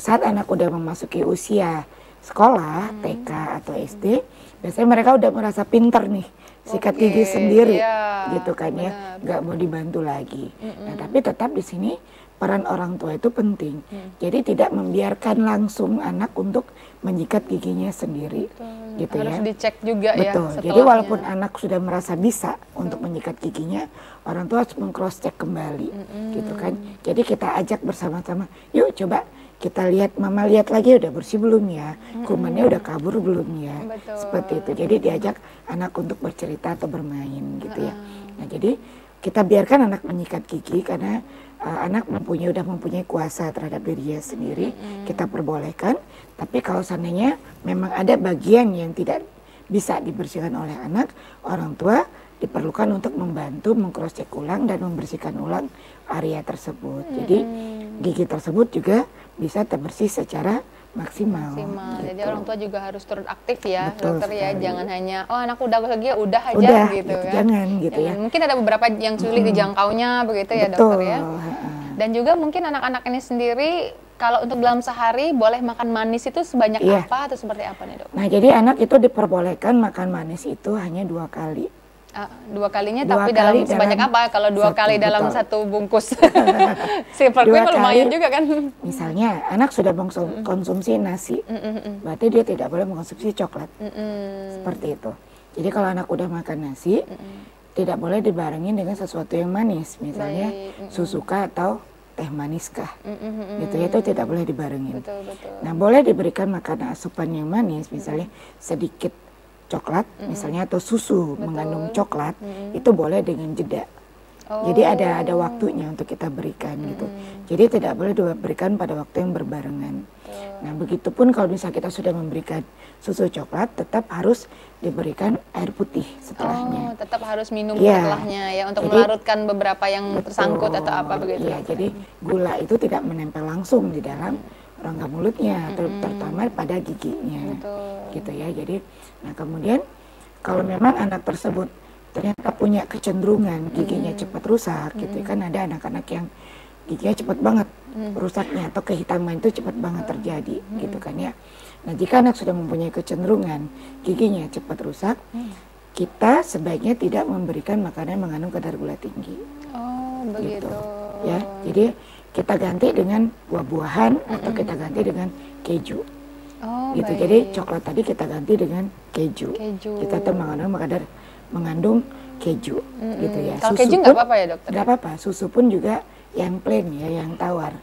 saat anak udah memasuki usia sekolah, TK atau SD, biasanya mereka udah merasa pinter nih, sikat Oke, gigi sendiri, iya, gitu kan ya, benar. nggak mau dibantu lagi. Nah tapi tetap di sini peran orang tua itu penting. Jadi tidak membiarkan langsung anak untuk menyikat giginya sendiri, gitu Harus ya. dicek juga ya Betul. Jadi setelahnya. walaupun anak sudah merasa bisa untuk menyikat giginya, orang tua harus meng-cross check kembali, gitu kan. Jadi kita ajak bersama-sama, yuk coba kita lihat, mama lihat lagi udah bersih belum ya, kumannya udah kabur belum ya, Betul. seperti itu. Jadi diajak anak untuk bercerita atau bermain, gitu ya. Nah jadi kita biarkan anak menyikat gigi karena anak udah mempunyai kuasa terhadap dirinya sendiri, kita perbolehkan. Tapi kalau seandainya memang ada bagian yang tidak bisa dibersihkan oleh anak, orang tua diperlukan untuk membantu meng-cross check ulang dan membersihkan ulang area tersebut. Jadi gigi tersebut juga bisa terbersih secara maksimal. Maksimal. Jadi gitu. orang tua juga harus turut aktif ya, Betul dokter ya. sekali. Jangan hanya anak udah gigi udah aja Udah, gitu kan. jangan gitu ya. Mungkin ada beberapa yang sulit dijangkaunya begitu ya Betul. dokter ya. Dan juga mungkin anak-anak ini sendiri kalau untuk dalam sehari boleh makan manis itu sebanyak Iya. apa atau seperti apa nih dok? Nah jadi anak itu diperbolehkan makan manis itu hanya 2 kali. Dua kalinya Dua tapi kali dalam sebanyak dalam apa? Kalau dua satu, kali dalam betul. satu bungkus silver Dua queen lumayan kali. juga kan? Misalnya anak sudah mengkonsumsi nasi, berarti dia tidak boleh mengkonsumsi coklat. Seperti itu. Jadi kalau anak udah makan nasi, tidak boleh dibarengin dengan sesuatu yang manis, misalnya Baik, susu kah atau teh manis kah, gitu ya, itu tidak boleh dibarengin. Betul betul. Nah boleh diberikan makanan asupan yang manis, misalnya sedikit coklat, misalnya atau susu mengandung coklat, itu boleh dengan jeda. Jadi ada waktunya untuk kita berikan gitu. Jadi tidak boleh diberikan pada waktu yang berbarengan. Nah begitupun kalau misalnya kita sudah memberikan susu coklat, tetap harus diberikan air putih setelahnya. Oh, tetap harus minum Iya. setelahnya ya untuk Jadi, melarutkan beberapa yang tersangkut atau apa Betul. begitu. Iya, jadi gula itu tidak menempel langsung di dalam rongga mulutnya, terutama pada giginya. Betul. Gitu ya. Jadi, nah kemudian kalau memang anak tersebut ternyata punya kecenderungan giginya cepat rusak, gitu kan ada anak-anak yang giginya cepat banget rusaknya atau kehitaman itu cepat banget terjadi, gitu kan ya. Nah jika anak sudah mempunyai kecenderungan giginya cepat rusak, kita sebaiknya tidak memberikan makanan yang mengandung kadar gula tinggi. Oh, begitu. Gitu. Ya, jadi kita ganti dengan buah-buahan atau kita ganti dengan keju. Oh, Gitu. baik. Jadi coklat tadi kita ganti dengan keju. Keju. Kita tuh mengandung kadar mengandung keju gitu ya. Kalau Susu keju nggak pun apa-apa ya dokter? nggak apa-apa. Susu pun juga yang plain ya, yang tawar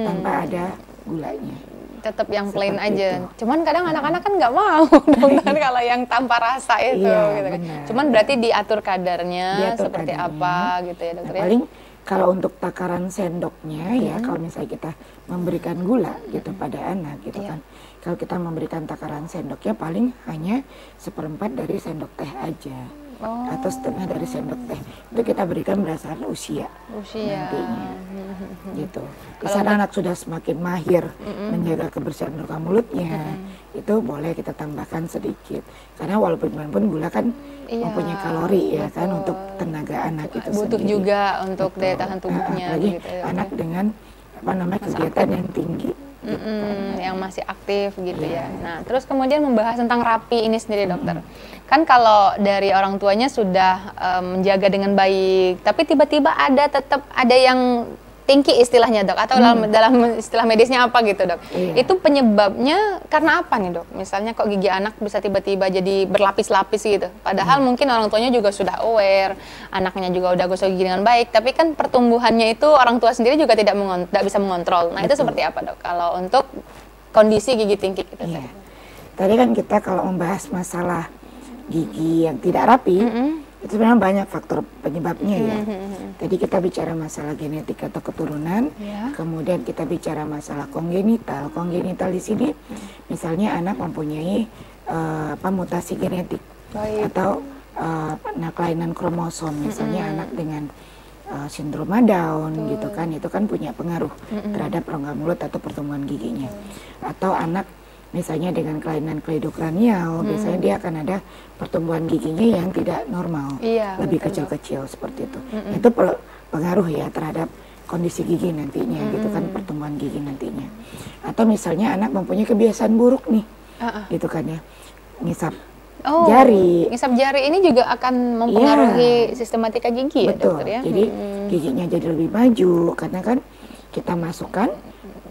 tanpa ada gulanya. Tetap yang plain Seperti aja. itu. Cuman kadang anak-anak kan nggak mau dokter kalau yang tanpa rasa itu Iya, gitu kan. benar. Cuman berarti diatur kadarnya Diatur seperti kadarnya. apa gitu ya dokter Nah, ya. paling kalau untuk takaran sendoknya ya, kalau misalnya kita memberikan gula gitu pada anak gitu Iya. kan, kalau kita memberikan takaran sendoknya paling hanya 1/4 dari sendok teh aja, Oh. atau setengah dari sendok teh. Itu kita berikan berdasarkan usia Usia. nantinya gitu. Di sana anak sudah semakin mahir menjaga kebersihan rongga mulutnya, itu boleh kita tambahkan sedikit, karena walaupun gula kan Iya, mempunyai kalori ya kan, betul. untuk tenaga anak itu Butuh sendiri. juga untuk Betul. daya tahan tubuhnya Apalagi gitu ya. anak dengan apa namanya kegiatan yang tinggi. Yang masih aktif gitu Iya. ya. Nah, terus kemudian membahas tentang rapi ini sendiri dokter. Kan kalau dari orang tuanya sudah menjaga dengan baik, tapi tiba-tiba tetap ada yang tinggi istilahnya dok, atau dalam istilah medisnya apa gitu dok. Iya. Itu penyebabnya karena apa nih dok? Misalnya kok gigi anak bisa tiba-tiba jadi berlapis-lapis gitu. Padahal mungkin orang tuanya juga sudah aware, anaknya juga udah gosok gigi dengan baik, tapi kan pertumbuhannya itu orang tua sendiri juga tidak bisa mengontrol. Nah, itu seperti apa dok kalau untuk kondisi gigi tinggi gitu? Iya. Tadi kan kita kalau membahas masalah gigi yang tidak rapi, itu sebenarnya banyak faktor penyebabnya ya. Tadi kita bicara masalah genetik atau keturunan, Ya. kemudian kita bicara masalah kongenital. Kongenital di sini, misalnya anak mempunyai mutasi genetik Baik. atau kelainan kromosom, misalnya anak dengan sindroma Down gitu kan, itu kan punya pengaruh terhadap rongga mulut atau pertumbuhan giginya. Atau anak misalnya dengan kelainan kleidokranial, biasanya dia akan ada pertumbuhan giginya yang tidak normal, Iya, lebih betul, kecil-kecil seperti itu. Itu pengaruh ya terhadap kondisi gigi nantinya, gitu kan, pertumbuhan gigi nantinya. Atau misalnya anak mempunyai kebiasaan buruk nih, gitu kan ya, ngisap jari. Ngisap jari ini juga akan mempengaruhi sistematika gigi ya Betul, dokter ya. jadi giginya jadi lebih maju, karena kan kita masukkan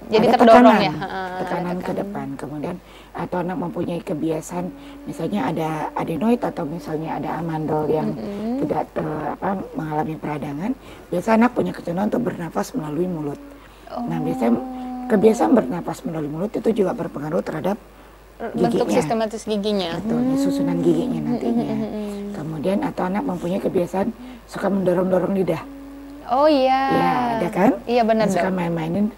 Jadi ada terdorong tekanan, ya, tekanan ke depan. Kemudian atau anak mempunyai kebiasaan, misalnya ada adenoid atau misalnya ada amandel yang tidak mengalami peradangan, biasa anak punya kecenderungan untuk bernafas melalui mulut. Nah, biasanya kebiasaan bernafas melalui mulut itu juga berpengaruh terhadap Bentuk giginya. sistematis giginya. Betul, di susunan giginya nantinya. Kemudian atau anak mempunyai kebiasaan suka mendorong-dorong lidah. Oh iya. Ya, ada kan? Iya benar Suka dok. main-mainin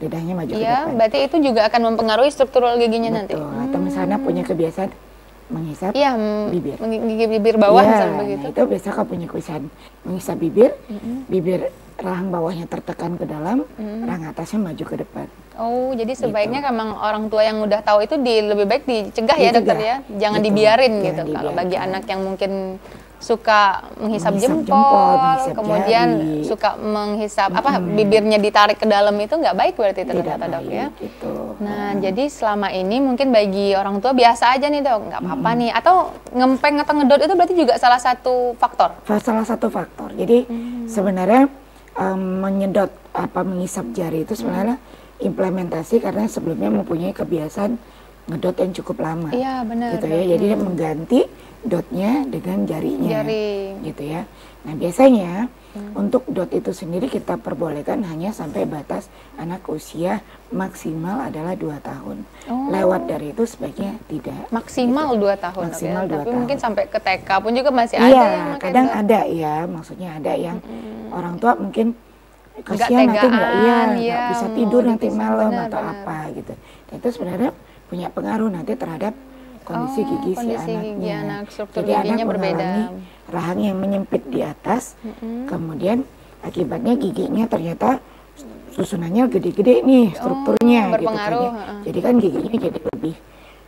lidahnya maju ke Iya, depan. berarti itu juga akan mempengaruhi struktural giginya nanti. Betul. Atau misalnya punya kebiasaan menghisap Iya, bibir. menggigit bibir bawah Ya, misalnya begitu. nah itu biasa kalau punya kebiasaan menghisap bibir, bibir rahang bawahnya tertekan ke dalam, rahang atasnya maju ke depan. Oh, jadi sebaiknya memang orang tua yang udah tahu itu lebih baik dicegah ya dokter ya. Jangan Betul, dibiarin jangan gitu. Kalau bagi dibiarkan. anak yang mungkin suka menghisap Menghisap jempol, menghisap kemudian jari. suka menghisap bibirnya ditarik ke dalam itu nggak baik berarti Tidak ternyata dok ya. baik gitu. Nah, jadi selama ini mungkin bagi orang tua biasa aja nih dok, nggak apa-apa nih. Atau ngempeng atau ngedot itu berarti juga salah satu faktor. Salah satu faktor. Jadi sebenarnya menyedot menghisap jari itu sebenarnya implementasi karena sebelumnya mempunyai kebiasaan ngedot yang cukup lama. Iya benar. Gitu ya. Jadi dia mengganti dotnya dengan jarinya. Jari. Gitu ya. Nah, biasanya untuk dot itu sendiri kita perbolehkan hanya sampai batas anak usia maksimal adalah 2 tahun. Lewat dari itu sebaiknya tidak. Maksimal 2 tahun. Maksimal dok ya. 2 Tapi tahun. mungkin sampai ke TK pun juga masih ada Iya, yang pakai kadang dot. ada ya, maksudnya ada yang orang tua mungkin Nggak kasihan nanti nggak tegaan, nggak bisa mau tidur nanti dipisah, malam benar, atau benar. apa gitu. Dan itu sebenarnya punya pengaruh nanti terhadap kondisi gigi si kondisi anaknya. gigi anak, struktur Jadi giginya anak berbeda. mengalami rahang yang menyempit di atas, kemudian akibatnya giginya ternyata susunannya gede-gede nih strukturnya gitu kan berpengaruh, ya. Jadi kan giginya jadi lebih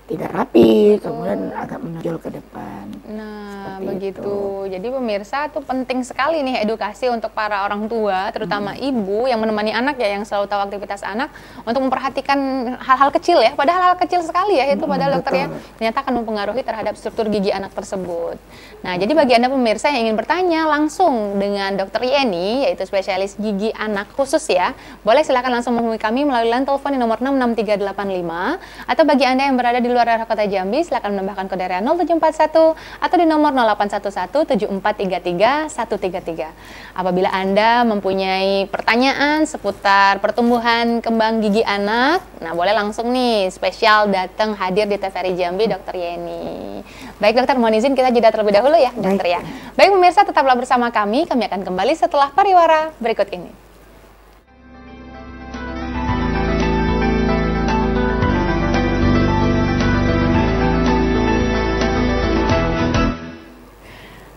tidak rapi, kemudian agak menonjol ke depan. Nah, Seperti begitu. Jadi pemirsa tuh penting sekali nih edukasi untuk para orang tua, terutama ibu yang menemani anak ya, yang selalu tahu aktivitas anak, untuk memperhatikan hal-hal kecil ya. Padahal hal kecil sekali ya itu padahal dokter ya. Ternyata akan mempengaruhi terhadap struktur gigi anak tersebut. Nah, jadi bagi Anda pemirsa yang ingin bertanya langsung dengan Dokter Yeni, yaitu spesialis gigi anak khusus ya, boleh silakan langsung menghubungi kami melalui line telepon di nomor 66385, atau bagi Anda yang berada di luar daerah kota Jambi, silakan menambahkan kode area 0741 atau di nomor 0811-7433-133. Apabila Anda mempunyai pertanyaan seputar pertumbuhan kembang gigi anak, nah boleh langsung nih spesial datang hadir di TVRI Jambi Dokter Yeni. Baik dokter, mohon izin kita jeda terlebih dahulu ya dokter ya. Baik pemirsa, tetaplah bersama kami akan kembali setelah pariwara berikut ini.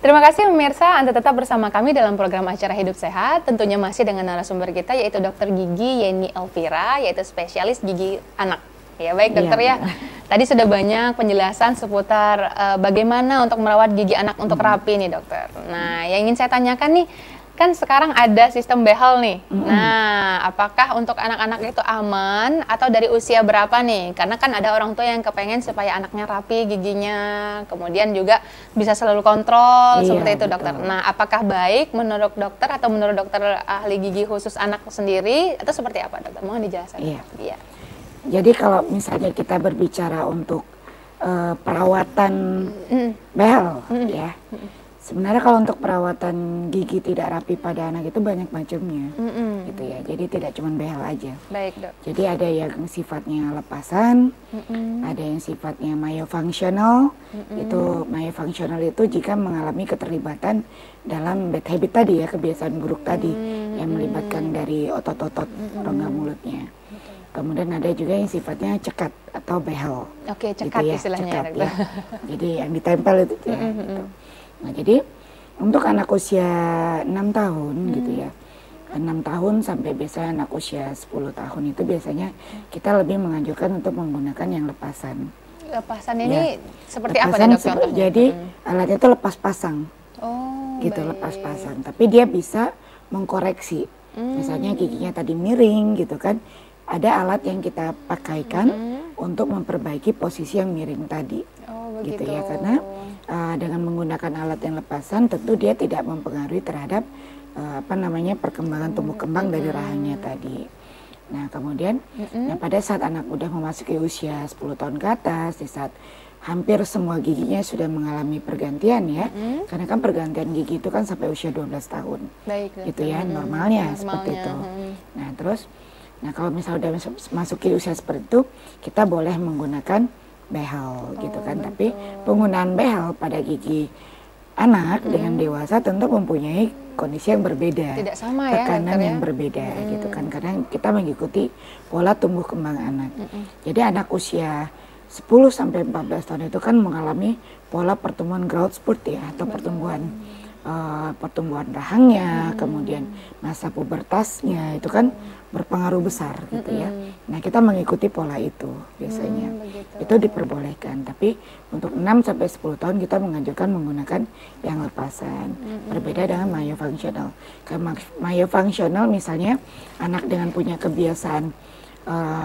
Terima kasih pemirsa, Anda tetap bersama kami dalam program acara Hidup Sehat. Tentunya masih dengan narasumber kita yaitu Dokter Gigi Yeni Elvira, yaitu spesialis gigi anak. Ya baik dokter ya. Tadi sudah banyak penjelasan seputar bagaimana untuk merawat gigi anak untuk rapi nih dokter. Nah yang ingin saya tanyakan nih, kan sekarang ada sistem behel nih. Nah, apakah untuk anak-anak itu aman atau dari usia berapa nih? Karena kan ada orang tua yang kepengen supaya anaknya rapi giginya, kemudian juga bisa selalu kontrol seperti itu dokter. Nah, apakah baik menurut dokter atau menurut dokter ahli gigi khusus anak sendiri atau seperti apa dokter? Mohon dijelaskan. Iya. Jadi kalau misalnya kita berbicara untuk perawatan behel, ya. Sebenarnya kalau untuk perawatan gigi tidak rapi pada anak itu banyak macamnya, gitu ya. Jadi tidak cuma behel aja. Baik dok. Jadi ada yang sifatnya lepasan, ada yang sifatnya myofunctional. Itu myofunctional itu jika mengalami keterlibatan dalam bad habit tadi ya, kebiasaan buruk tadi yang melibatkan dari otot-otot rongga mulutnya. Kemudian ada juga yang sifatnya cekat atau behel. Oke, cekat gitu ya, istilahnya cekat, ya. Jadi yang ditempel itu ya. Gitu. Nah, jadi untuk anak usia 6 tahun gitu ya, 6 tahun sampai biasanya anak usia 10 tahun itu biasanya kita lebih menganjurkan untuk menggunakan yang lepasan. Lepasan ini seperti lepasan apa nih dok contohnya? Jadi alatnya itu lepas pasang, gitu baik. lepas pasang. Tapi dia bisa mengkoreksi, misalnya giginya tadi miring gitu kan, ada alat yang kita pakaikan untuk memperbaiki posisi yang miring tadi, gitu ya, karena dengan menggunakan alat yang lepasan tentu dia tidak mempengaruhi terhadap perkembangan tumbuh kembang dari rahangnya tadi. Nah kemudian pada saat anak udah memasuki usia 10 tahun ke atas, di saat hampir semua giginya sudah mengalami pergantian ya, karena kan pergantian gigi itu kan sampai usia 12 tahun. Baik, gitu ya, normalnya seperti itu. Nah terus, kalau misalnya udah masuki usia seperti itu, kita boleh menggunakan behel gitu kan. Tapi penggunaan behel pada gigi anak dengan dewasa tentu mempunyai kondisi yang berbeda, tidak sama ya, tekanan yang ya? berbeda gitu kan, karena kita mengikuti pola tumbuh kembang anak. Jadi anak usia 10 sampai 14 tahun itu kan mengalami pola pertumbuhan growth spurt ya, atau pertumbuhan rahangnya, kemudian masa pubertasnya itu kan berpengaruh besar gitu ya. Nah kita mengikuti pola itu biasanya, itu diperbolehkan. Tapi untuk 6 sampai 10 tahun kita menganjurkan menggunakan yang lepasan. Berbeda dengan myofunctional. Karena myofunctional misalnya anak dengan punya kebiasaan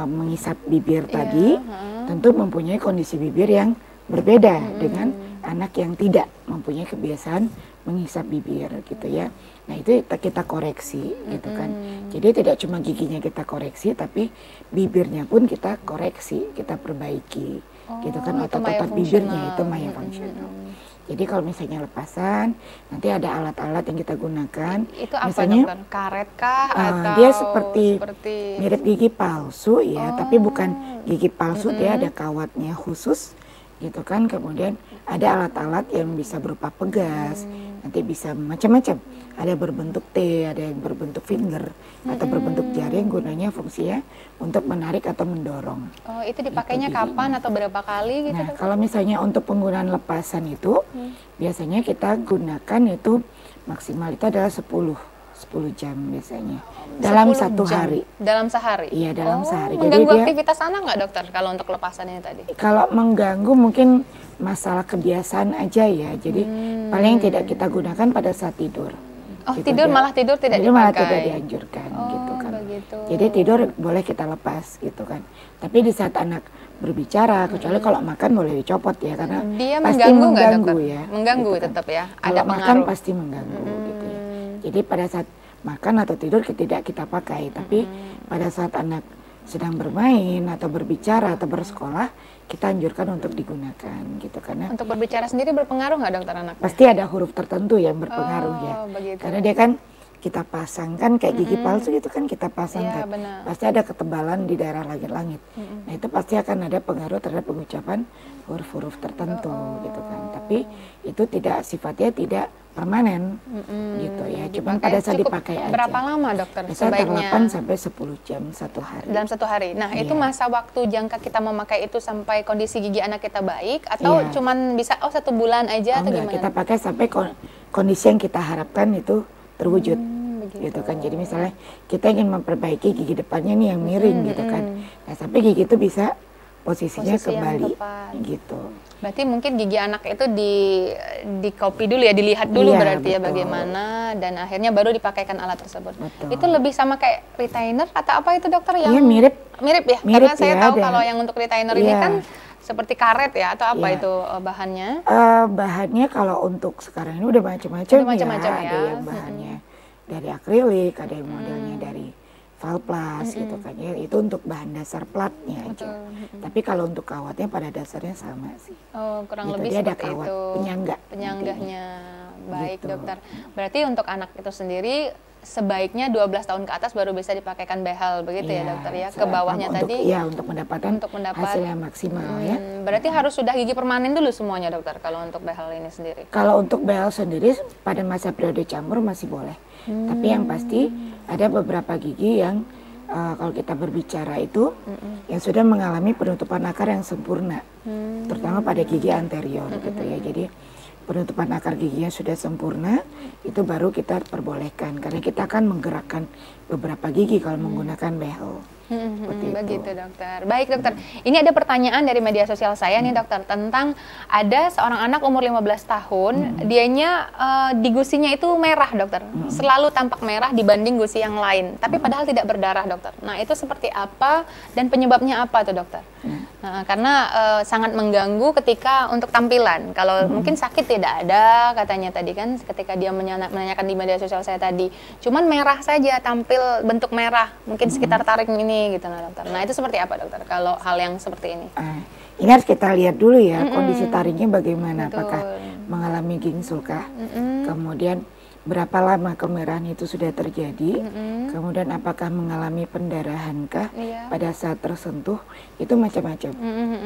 mengisap bibir tadi, tentu mempunyai kondisi bibir yang berbeda dengan anak yang tidak mempunyai kebiasaan menghisap bibir gitu ya. Nah itu kita koreksi gitu kan. Jadi tidak cuma giginya kita koreksi, tapi bibirnya pun kita koreksi, kita perbaiki gitu kan. Otot-otot bibirnya itu myofunctional. Jadi kalau misalnya lepasan, nanti ada alat-alat yang kita gunakan. Itu apa misalnya, dokter? Karet kah? Atau dia seperti mirip gigi palsu ya, tapi bukan gigi palsu, dia ada kawatnya khusus gitu kan. Kemudian ada alat-alat yang bisa berupa pegas, nanti bisa macam-macam. Ada berbentuk T, ada yang berbentuk finger, atau berbentuk jari yang gunanya fungsinya untuk menarik atau mendorong. Oh, itu dipakainya kapan atau berapa kali gitu? Nah, kalau misalnya untuk penggunaan lepasan itu, biasanya kita gunakan itu maksimal itu adalah 10 jam biasanya. Dalam satu hari. Dalam sehari? Iya, dalam sehari. Mengganggu aktivitas anak nggak dokter kalau untuk lepasannya tadi? Kalau mengganggu mungkin masalah kebiasaan aja ya. Jadi paling tidak kita gunakan pada saat tidur. Oh, gitu tidur malah tidur tidak dipakai? Malah tidak dianjurkan gitu kan. Begitu. Jadi tidur boleh kita lepas gitu kan. Tapi di saat anak berbicara, kecuali kalau makan boleh dicopot ya, karena dia pasti mengganggu ya. Mengganggu gitu tetap ya. Ada makan pasti mengganggu gitu ya. Jadi pada saat makan atau tidur tidak kita pakai, tapi pada saat anak sedang bermain atau berbicara atau bersekolah, kita anjurkan untuk digunakan gitu. Karena untuk berbicara sendiri berpengaruh nggak dokter anak? pasti ada huruf tertentu yang berpengaruh ya. Begitu. Karena dia kan kita pasangkan kayak gigi palsu itu kan kita pasangkan, benar. pasti ada ketebalan di daerah langit-langit. Nah itu pasti akan ada pengaruh terhadap pengucapan huruf-huruf tertentu gitu kan. Tapi itu tidak sifatnya tidak permanen gitu ya. Cuman pada saat dipakai aja. Berapa lama dokter Bisa sebaiknya? 8 sampai 10 jam satu hari. Dalam satu hari. Nah itu Iya. masa waktu jangka kita memakai itu sampai kondisi gigi anak kita baik atau Iya. cuman bisa 1 bulan aja atau Enggak, gimana? kita pakai sampai kondisi yang kita harapkan itu terwujud. Begitu. Gitu kan. Jadi misalnya kita ingin memperbaiki gigi depannya nih yang miring gitu kan. Nah, sampai gigi itu bisa posisinya Posisi yang kembali tepat. gitu. Berarti mungkin gigi anak itu di copy dulu ya, dilihat dulu Iya, berarti ya betul. bagaimana dan akhirnya baru dipakaikan alat tersebut. Betul. Itu lebih sama kayak retainer atau apa itu dokter yang Iya, mirip. Mirip ya? Mirip Karena saya ya, tahu dan- kalau yang untuk retainer ini Iya. kan seperti karet ya atau apa Iya. itu bahannya? Bahannya kalau untuk sekarang ini udah macam-macam Udah macam-macam ya. Ada yang bahannya dari akrilik, ada yang modelnya dari Valplas gitu kan ya. Itu untuk bahan dasar platnya aja. Tapi kalau untuk kawatnya pada dasarnya sama sih. Oh, kurang Gitu, lebih dia ada seperti kawat itu. penyangga Penyangganya. Baik, Gitu. dokter. Berarti untuk anak itu sendiri sebaiknya 12 tahun ke atas baru bisa dipakaikan behel begitu ya, dokter ya. Ke bawahnya untuk, tadi. Iya, untuk mendapatkan untuk mendapat hasil yang maksimal ya. Berarti harus sudah gigi permanen dulu semuanya, dokter, kalau untuk behel ini sendiri. Kalau untuk behel sendiri pada masa periode campur masih boleh. Tapi yang pasti ada beberapa gigi yang kalau kita berbicara itu yang sudah mengalami penutupan akar yang sempurna. Terutama pada gigi anterior gitu ya. Jadi penutupan akar giginya sudah sempurna, itu baru kita perbolehkan karena kita akan menggerakkan beberapa gigi kalau menggunakan behel. Seperti itu. Begitu, dokter. Baik, dokter. Ini ada pertanyaan dari media sosial saya nih, dokter, tentang ada seorang anak umur 15 tahun, dianya di gusinya itu merah, dokter. Selalu tampak merah dibanding gusi yang lain, tapi padahal tidak berdarah, dokter. Nah, itu seperti apa dan penyebabnya apa tuh, dokter? Nah, karena sangat mengganggu ketika untuk tampilan. Kalau mungkin sakit tidak ada, katanya tadi kan ketika dia menanyakan di media sosial saya tadi. Cuman merah saja, tampil bentuk merah, mungkin sekitar taring ini gitu, nah, dokter. Nah, itu seperti apa, dokter, kalau hal yang seperti ini? Ini harus kita lihat dulu ya kondisi taringnya bagaimana, Betul. apakah mengalami gingsulkah, kemudian berapa lama kemerahan itu sudah terjadi, kemudian apakah mengalami pendarahankah Iya. pada saat tersentuh, itu macam-macam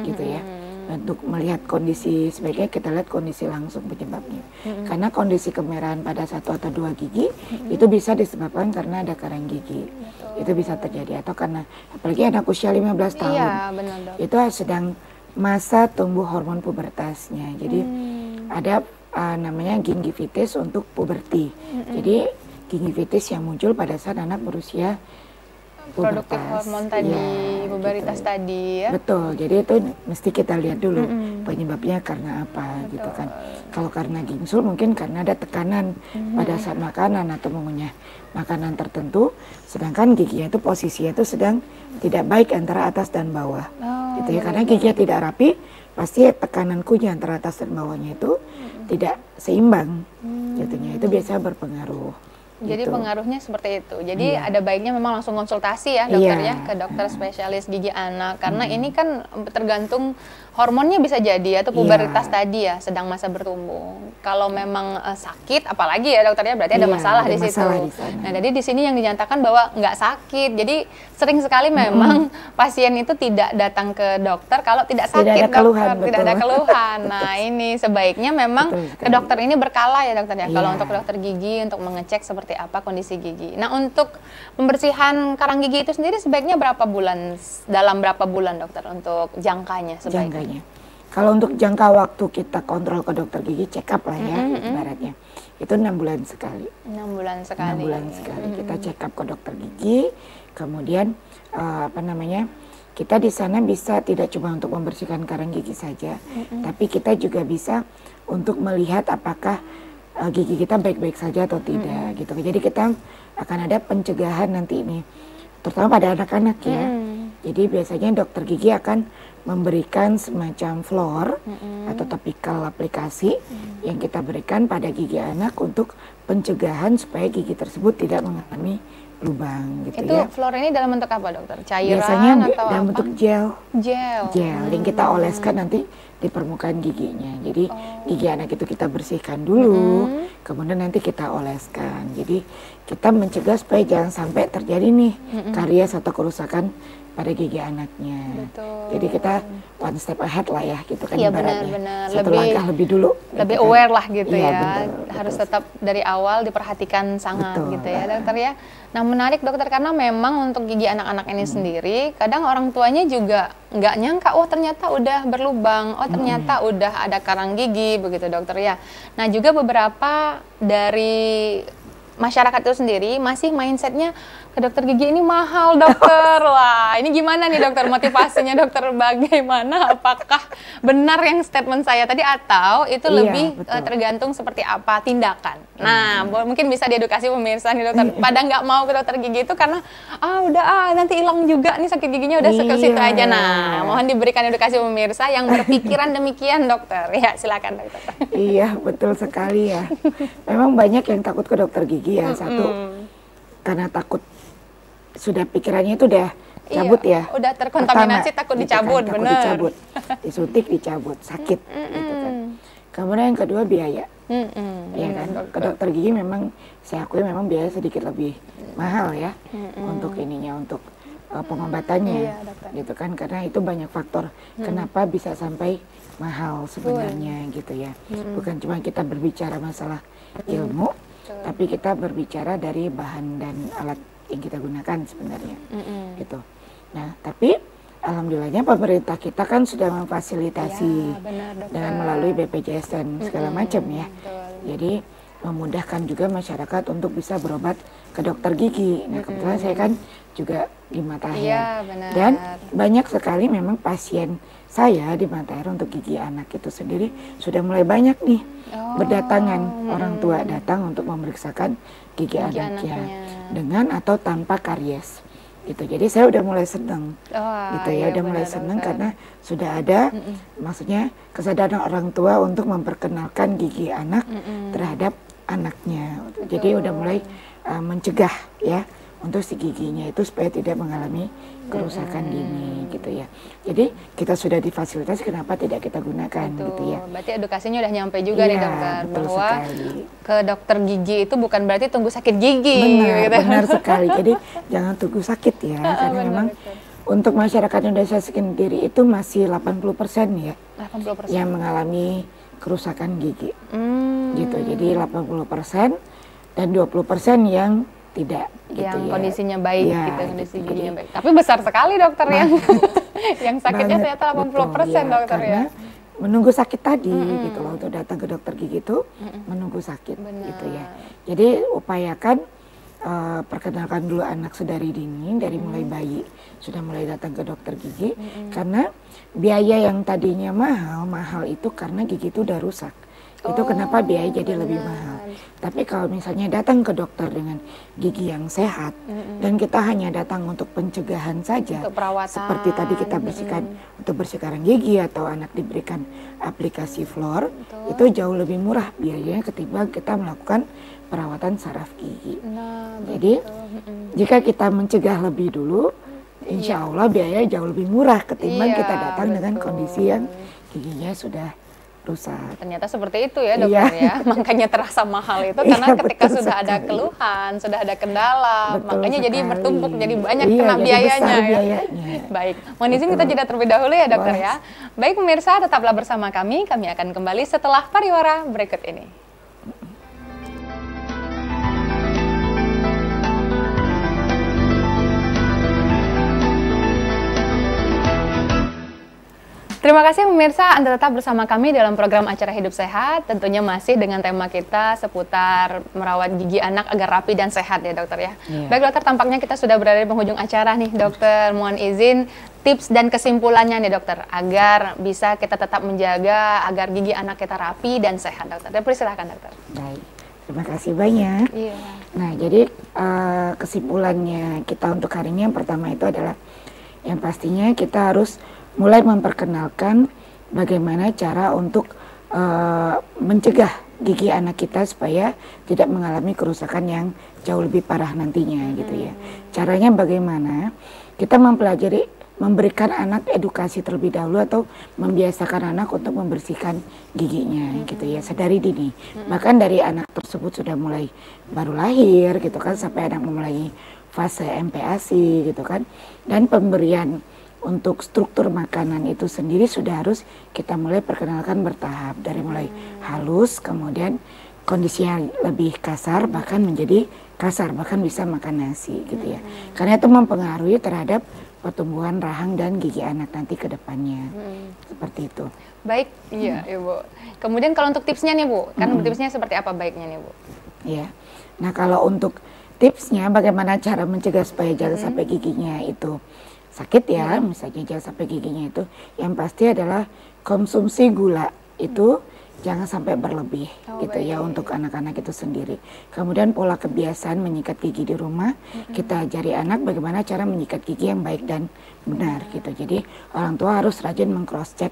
gitu ya. Untuk melihat kondisi, sebaiknya kita lihat kondisi langsung penyebabnya. Karena kondisi kemerahan pada 1 atau 2 gigi itu bisa disebabkan karena ada karang gigi. Itu bisa terjadi atau karena apalagi anak usia 15 tahun. Iya, benar, dok. Itu sedang masa tumbuh hormon pubertasnya. Jadi ada namanya gingivitis untuk puberti. Jadi gingivitis yang muncul pada saat anak berusia Produktif pubertas. hormon tadi, Ya, puberitas gitu. tadi ya. Betul, jadi itu mesti kita lihat dulu penyebabnya karena apa gitu kan. Kalau karena gingsul mungkin karena ada tekanan pada saat makanan atau mengunyah makanan tertentu, sedangkan giginya itu posisinya itu sedang tidak baik antara atas dan bawah. Gitu ya, karena giginya tidak rapi, pasti tekanan kunyah antara atas dan bawahnya itu tidak seimbang. Gitunya itu biasa berpengaruh. Jadi gitu. pengaruhnya seperti itu. Jadi ada baiknya memang langsung konsultasi ya, dokter ya, ke dokter spesialis gigi anak. Karena ini kan tergantung hormonnya bisa jadi atau puberitas tadi ya, sedang masa bertumbuh. Kalau memang sakit, apalagi ya dokternya berarti ada Iya, masalah ada di situ. masalah di sana. Nah, jadi di sini yang dinyatakan bahwa nggak sakit. Jadi sering sekali memang pasien itu tidak datang ke dokter kalau tidak sakit, ada keluhan, dokter. Tidak ada betul. keluhan. Nah, ini sebaiknya memang Betul ke sekali. dokter ini berkala ya, dokter ya. Kalau Iya. untuk dokter gigi untuk mengecek seperti apa kondisi gigi. Nah, untuk pembersihan karang gigi itu sendiri sebaiknya dalam berapa bulan, dokter, untuk jangkanya sebaiknya? Jangkanya. Kalau untuk jangka waktu kita kontrol ke dokter gigi, check up lah ya ibaratnya. Itu 6 bulan sekali. 6 bulan sekali. 6 bulan sekali kita check up ke dokter gigi. Kemudian kita di sana bisa tidak cuma untuk membersihkan karang gigi saja, tapi kita juga bisa untuk melihat apakah gigi kita baik-baik saja atau tidak gitu. Jadi kita akan ada pencegahan nanti ini, terutama pada anak-anak ya. Jadi biasanya dokter gigi akan memberikan semacam floor atau topikal aplikasi yang kita berikan pada gigi anak untuk pencegahan supaya gigi tersebut tidak mengalami lubang gitu Itu ya. fluor ini dalam bentuk apa dokter? Cairan Biasanya atau dalam apa? bentuk gel. Gel. Yang kita oleskan nanti di permukaan giginya. Jadi gigi anak itu kita bersihkan dulu, kemudian nanti kita oleskan. Jadi kita mencegah supaya jangan sampai terjadi nih karies atau kerusakan pada gigi anaknya. Betul. Jadi kita one step ahead lah ya, gitu kan Iya, ibaratnya. benar-benar. Satu langkah lebih dulu. Lebih gitu kan. aware lah gitu Iya, ya. betul, Harus betul. tetap dari awal diperhatikan sangat Betul. gitu ya dokter ya. Nah menarik dokter, karena memang untuk gigi anak-anak ini sendiri, kadang orang tuanya juga nggak nyangka, oh ternyata udah berlubang, oh ternyata udah ada karang gigi begitu dokter ya. Nah juga beberapa dari masyarakat itu sendiri masih mindsetnya ke dokter gigi ini mahal dokter. Wah ini gimana nih dokter, motivasinya dokter bagaimana? Apakah benar yang statement saya tadi atau itu Iya, lebih betul. tergantung seperti apa tindakan? Nah mungkin bisa diedukasi pemirsa nih dokter, pada nggak mau ke dokter gigi itu karena nanti hilang juga nih sakit giginya, udah ke situ Iya. aja. Nah mohon diberikan edukasi pemirsa yang berpikiran demikian dokter. Ya silakan dokter. Iya, betul sekali ya. Memang banyak yang takut ke dokter gigi ya. Satu, karena takut sudah pikirannya itu udah cabut Iya, ya. udah terkontaminasi, takut gitu dicabut, takut bener. dicabut. Disuntik, dicabut, sakit gitu kan. Kemudian yang kedua biaya. Ya kan, ke dokter gigi memang saya akui memang biaya sedikit lebih mahal ya untuk ininya, untuk pengobatannya, Iya, dokter. gitu kan, karena itu banyak faktor kenapa bisa sampai mahal sebenarnya gitu ya. Bukan cuma kita berbicara masalah ilmu, tapi kita berbicara dari bahan dan alat yang kita gunakan sebenarnya, gitu. Nah, tapi alhamdulillahnya pemerintah kita kan sudah memfasilitasi Ya, benar, dokter. dengan melalui BPJS dan segala macam ya. betul. Jadi memudahkan juga masyarakat untuk bisa berobat ke dokter gigi. Nah, kebetulan saya kan juga di Matahir. Iya, benar. Dan banyak sekali memang pasien saya di Matahir untuk gigi anak itu sendiri sudah mulai banyak nih berdatangan, orang tua datang untuk memeriksakan gigi anaknya dengan atau tanpa karies. Gitu. Jadi saya udah mulai seneng, gitu ya, iya, udah mulai benar, seneng dokter. karena sudah ada, maksudnya kesadaran orang tua untuk memperkenalkan gigi anak terhadap anaknya. Jadi udah mulai mencegah ya untuk si giginya itu supaya tidak mengalami kerusakan dini, gitu ya. Jadi kita sudah difasilitasi, kenapa tidak kita gunakan, gitu ya. Berarti edukasinya udah nyampe juga nih Iya, dokter, betul bahwa sekali. ke dokter gigi itu bukan berarti tunggu sakit gigi. Benar, gitu. benar sekali. Jadi jangan tunggu sakit ya, karena benar, memang betul. untuk masyarakat Indonesia sendiri itu masih 80% ya 80%. yang mengalami kerusakan gigi, Hmm, gitu. Jadi 80% dan 20% yang tidak, gitu yang ya. kondisinya baik Ya, gitu, kondisi gitu. giginya baik. Tapi besar sekali dokter yang sakitnya Banget, ternyata 80% betul, dokter ya. karena menunggu sakit tadi gitu loh, untuk datang ke dokter gigi itu menunggu sakit, Benar. gitu ya. Jadi upayakan perkenalkan dulu anak sedari dini, dari mulai bayi sudah mulai datang ke dokter gigi, karena biaya yang tadinya mahal itu karena gigi itu udah rusak. Itu kenapa biaya jadi lebih mahal. Tapi kalau misalnya datang ke dokter dengan gigi yang sehat dan kita hanya datang untuk pencegahan saja, Untuk perawatan. seperti tadi kita bersihkan untuk bersih karang gigi atau anak diberikan aplikasi fluor, itu jauh lebih murah biayanya ketimbang kita melakukan perawatan saraf gigi. Nah, Jadi jika kita mencegah lebih dulu, insya Allah biayanya jauh lebih murah ketimbang Iya, kita datang dengan betul. kondisi yang giginya sudah rusak. ternyata seperti itu ya dokter ya. Makanya terasa mahal itu karena Iya, ketika betul sudah ada sekali. keluhan, sudah ada kendala, Betul makanya jadi sekali. bertumpuk, jadi banyak Iya, kena jadi biayanya besar ya. biayanya. Baik, mohon izin kita jeda terlebih dahulu ya dokter ya. Baik pemirsa, tetaplah bersama kami akan kembali setelah pariwara berikut ini. Terima kasih pemirsa, Anda tetap bersama kami dalam program acara Hidup Sehat. Tentunya masih dengan tema kita seputar merawat gigi anak agar rapi dan sehat ya dokter ya. Iya. Baik dokter, tampaknya kita sudah berada di penghujung acara nih dokter. Mohon izin tips dan kesimpulannya nih dokter, agar bisa kita tetap menjaga agar gigi anak kita rapi dan sehat dokter. Dan persilakan dokter. Baik, terima kasih banyak. Iya. Nah, jadi kesimpulannya kita untuk hari ini yang pertama itu adalah yang pastinya kita harus mulai memperkenalkan bagaimana cara untuk mencegah gigi anak kita supaya tidak mengalami kerusakan yang jauh lebih parah nantinya gitu ya. Caranya bagaimana? Kita memberikan anak edukasi terlebih dahulu atau membiasakan anak untuk membersihkan giginya gitu ya, sedari dini. Bahkan dari anak tersebut sudah mulai baru lahir gitu kan, sampai anak memulai fase MPASI gitu kan. Dan pemberian untuk struktur makanan itu sendiri sudah harus kita mulai perkenalkan bertahap, dari mulai halus, kemudian kondisi yang lebih kasar, bahkan menjadi kasar, bahkan bisa makan nasi gitu ya. Karena itu mempengaruhi terhadap pertumbuhan rahang dan gigi anak nanti ke depannya. Seperti itu. Baik, iya Ibu. Kemudian kalau untuk tipsnya nih Bu, kan tipsnya seperti apa baiknya nih Bu? Ya. Nah, kalau untuk tipsnya bagaimana cara mencegah supaya jangan sampai giginya itu sakit ya, misalnya jangan sampai giginya itu, yang pasti adalah konsumsi gula itu jangan sampai berlebih gitu ya untuk anak-anak itu sendiri. Kemudian pola kebiasaan menyikat gigi di rumah, kita ajari anak bagaimana cara menyikat gigi yang baik dan benar gitu. Jadi orang tua harus rajin meng-cross check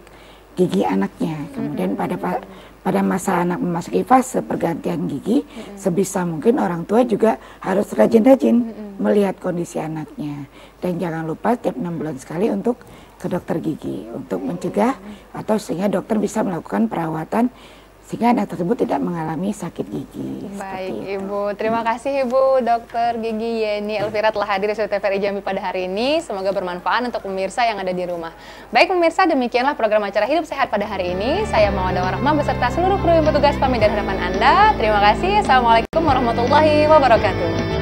gigi anaknya. Kemudian pada masa anak memasuki fase pergantian gigi, sebisa mungkin orang tua juga harus rajin-rajin melihat kondisi anaknya. Dan jangan lupa setiap 6 bulan sekali untuk ke dokter gigi untuk mencegah atau sehingga dokter bisa melakukan perawatan sehingga anak tersebut tidak mengalami sakit gigi. Baik Ibu, terima kasih Ibu Dokter Gigi Yeni Elvira telah hadir di Studio TVRI Jambi pada hari ini. Semoga bermanfaat untuk pemirsa yang ada di rumah. Baik pemirsa, demikianlah program acara Hidup Sehat pada hari ini. Saya Mawada Warahmah beserta seluruh kru yang petugas pamit dan harapan Anda. Terima kasih. Assalamualaikum warahmatullahi wabarakatuh.